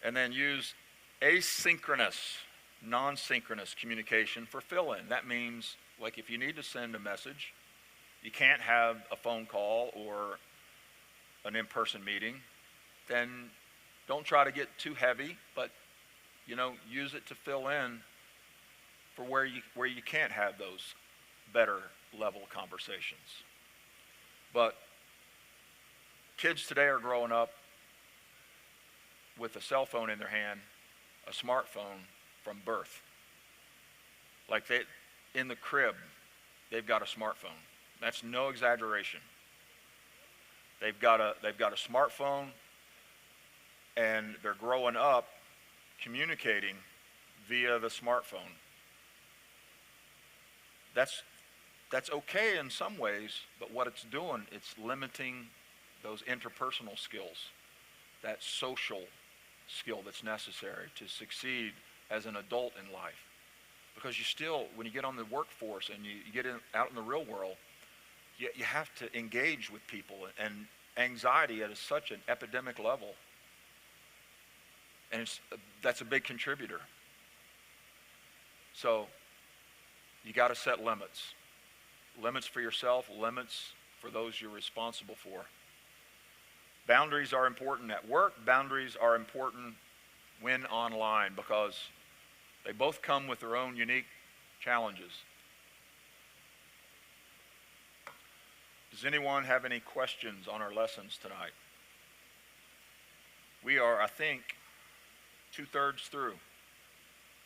Speaker 1: And then use asynchronous, non-synchronous communication for fill-in. That means, like if you need to send a message, you can't have a phone call or an in-person meeting, then don't try to get too heavy, but you know, use it to fill in for where you can't have those better level conversations. But kids today are growing up with a cell phone in their hand, a smartphone from birth. Like in the crib, they've got a smartphone. That's no exaggeration. They've got a smartphone, and they're growing up communicating via the smartphone. That's okay in some ways, but what it's doing, it's limiting those interpersonal skills, that social skill that's necessary to succeed as an adult in life. Because you still, when you get on the workforce and you get out in the real world, you have to engage with people, and anxiety at such an epidemic level. And that's a big contributor. So you got to set limits. Limits for yourself, limits for those you're responsible for. Boundaries are important at work. Boundaries are important when online because they both come with their own unique challenges. Does anyone have any questions on our lessons tonight? We are, I think, 2/3 through.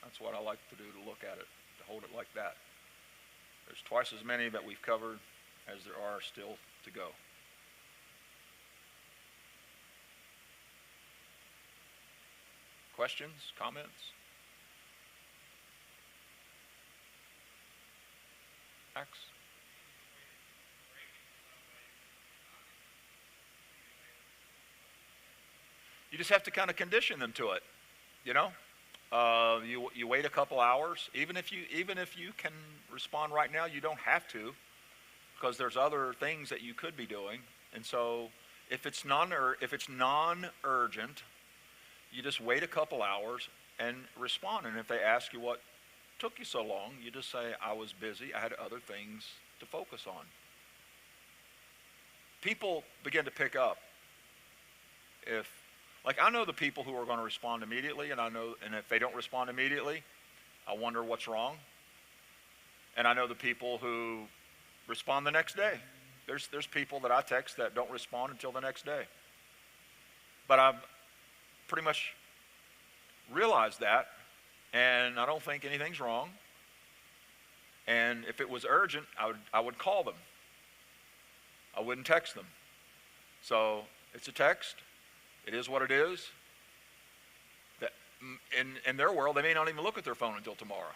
Speaker 1: That's what I like to do, to look at it, to hold it like that. There's twice as many that we've covered as there are still to go. Questions, comments? Max? You just have to kind of condition them to it, you know? You wait a couple hours. Even if you can respond right now, you don't have to, because there's other things that you could be doing. And so if it's non-urgent, you just wait a couple hours and respond. And if they ask you what took you so long, you just say, I was busy. I had other things to focus on. People begin to pick up. Like, I know the people who are going to respond immediately, and if they don't respond immediately, I wonder what's wrong. And I know the people who respond the next day. There's people that I text that don't respond until the next day. But I've pretty much realized that, and I don't think anything's wrong. And if it was urgent, I would call them. I wouldn't text them. So it's a text. It is what it is. That in their world, they may not even look at their phone until tomorrow.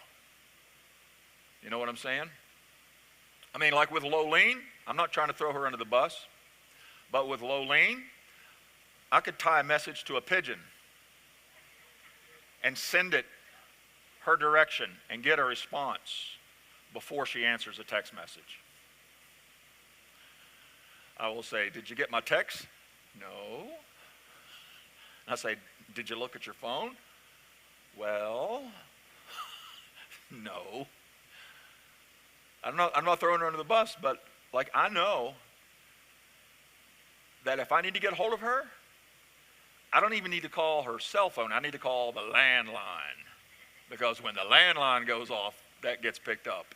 Speaker 1: You know what I'm saying? I mean, like with Lolene, I'm not trying to throw her under the bus, but with Lolene, I could tie a message to a pigeon and send it her direction and get a response before she answers a text message. I will say, did you get my text? No. I say, did you look at your phone? Well, no. I'm not throwing her under the bus, but like, I know that if I need to get a hold of her, I don't even need to call her cell phone. I need to call the landline, because when the landline goes off, that gets picked up.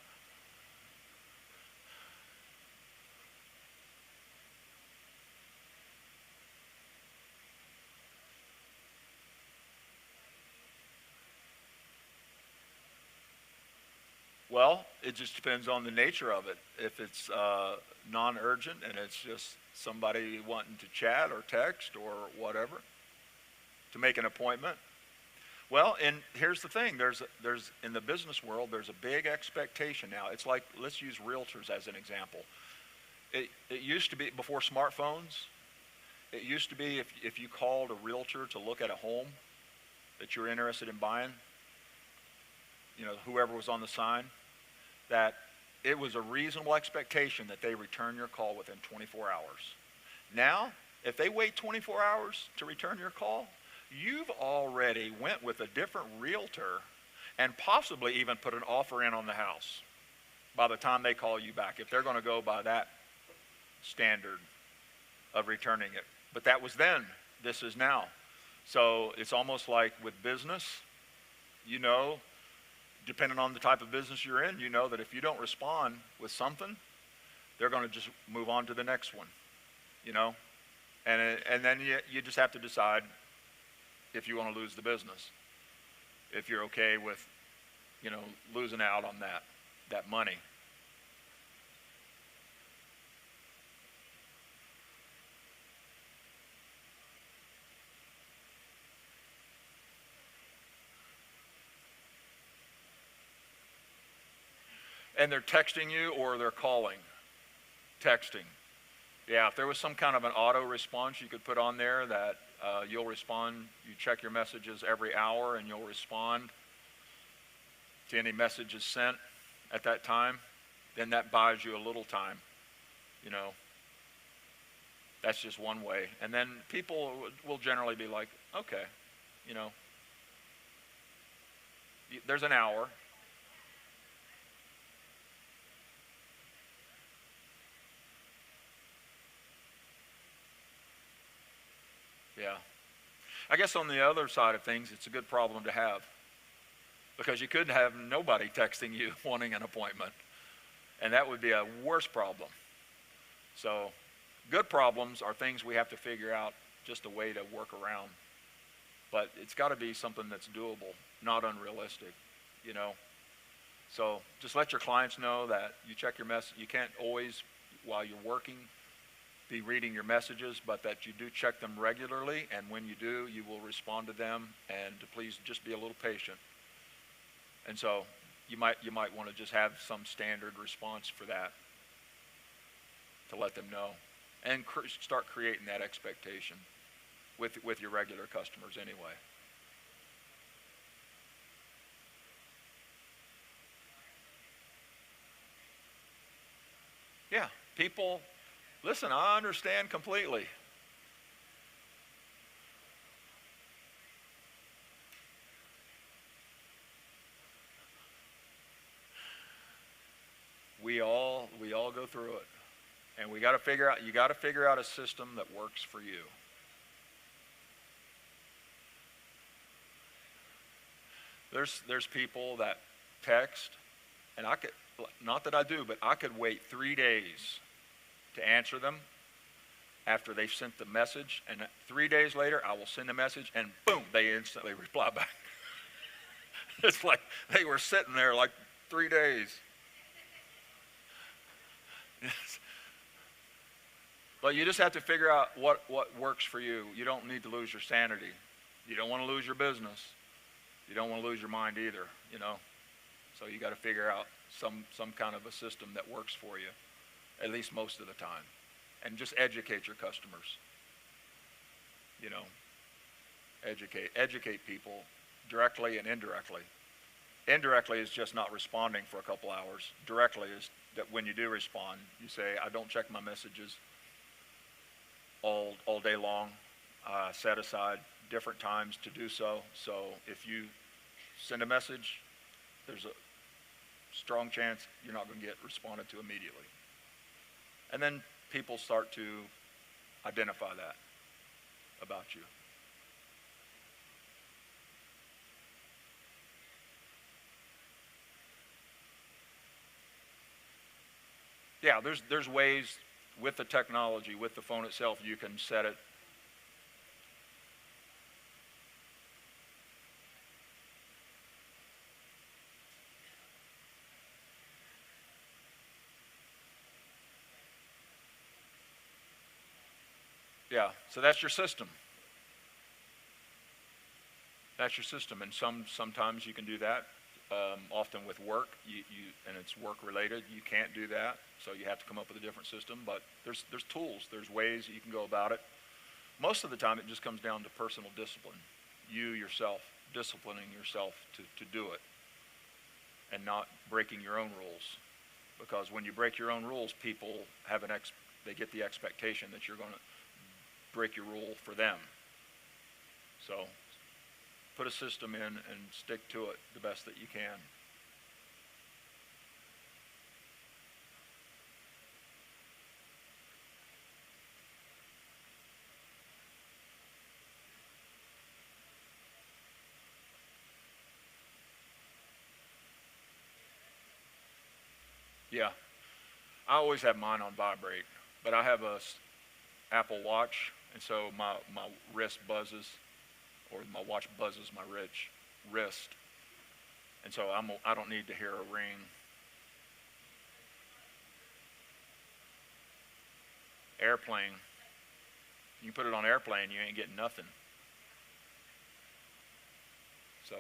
Speaker 1: Well, it just depends on the nature of it. If it's non-urgent and it's just somebody wanting to chat or text or whatever, to make an appointment. Well, and here's the thing, there's in the business world, there's a big expectation now. It's like, let's use realtors as an example. It used to be, before smartphones, it used to be if you called a realtor to look at a home that you're interested in buying, you know, whoever was on the sign, that it was a reasonable expectation that they return your call within 24 hours. Now, if they wait 24 hours to return your call, you've already went with a different realtor and possibly even put an offer in on the house by the time they call you back, if they're going to go by that standard of returning it. But that was then. This is now. So it's almost like with business, you know, depending on the type of business you're in, you know that if you don't respond with something, they're going to just move on to the next one, you know? And then you just have to decide if you want to lose the business, if you're okay with, you know, losing out on that money. And they're texting you or they're calling. Texting. Yeah, if there was some kind of an auto response you could put on there that you'll respond, you check your messages every hour and you'll respond to any messages sent at that time, then that buys you a little time, you know. That's just one way. And then people will generally be like, okay, you know, there's an hour. Yeah. I guess on the other side of things, it's a good problem to have, because you could have nobody texting you wanting an appointment, and that would be a worse problem. So good problems are things we have to figure out just a way to work around. But it's got to be something that's doable, not unrealistic, you know. So just let your clients know that you check your message. You can't always, while you're working, be reading your messages, but that you do check them regularly, and when you do, you will respond to them, and to please just be a little patient. And so you might want to just have some standard response for that, to let them know, and start creating that expectation with your regular customers anyway. Yeah, people, listen, I understand completely. We all go through it. And you got to figure out a system that works for you. There's people that text, and I could, not that I do, but I could wait 3 days to answer them after they've sent the message, and 3 days later I will send a message, and boom, they instantly reply back. It's like they were sitting there like 3 days. But you just have to figure out what works for you. You don't need to lose your sanity. You don't want to lose your business. You don't want to lose your mind either, you know. So you got to figure out some kind of a system that works for you, at least most of the time. And just educate your customers. You know, educate people directly and indirectly. Indirectly is just not responding for a couple hours. Directly is that when you do respond, you say, I don't check my messages all day long. Set aside different times to do so. So if you send a message, there's a strong chance you're not going to get responded to immediately. And then people start to identify that about you. Yeah, there's ways with the technology, with the phone itself, you can set it. Yeah, so that's your system. That's your system, and sometimes you can do that. Often with work, and it's work related, you can't do that, so you have to come up with a different system. But there's tools, there's ways you can go about it. Most of the time, it just comes down to personal discipline. You yourself disciplining yourself to do it, and not breaking your own rules. Because when you break your own rules, people have they get the expectation that you're going to break your rule for them. So put a system in and stick to it the best that you can. Yeah, I always have mine on vibrate, but I have a Apple Watch, and so my wrist buzzes, or my watch buzzes my wrist, and so I don't need to hear a ring. Airplane, you put it on airplane, you ain't getting nothing. So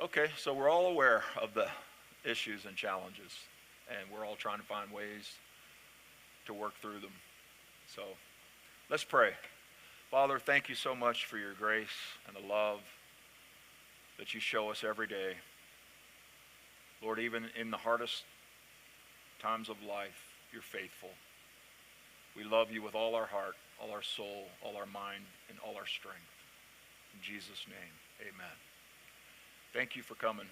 Speaker 1: okay, so we're all aware of the issues and challenges, and we're all trying to find ways to work through them. So let's pray. Father, thank you so much for your grace and the love that you show us every day. Lord, even in the hardest times of life, you're faithful. We love you with all our heart, all our soul, all our mind, and all our strength. In Jesus' name, amen. Thank you for coming.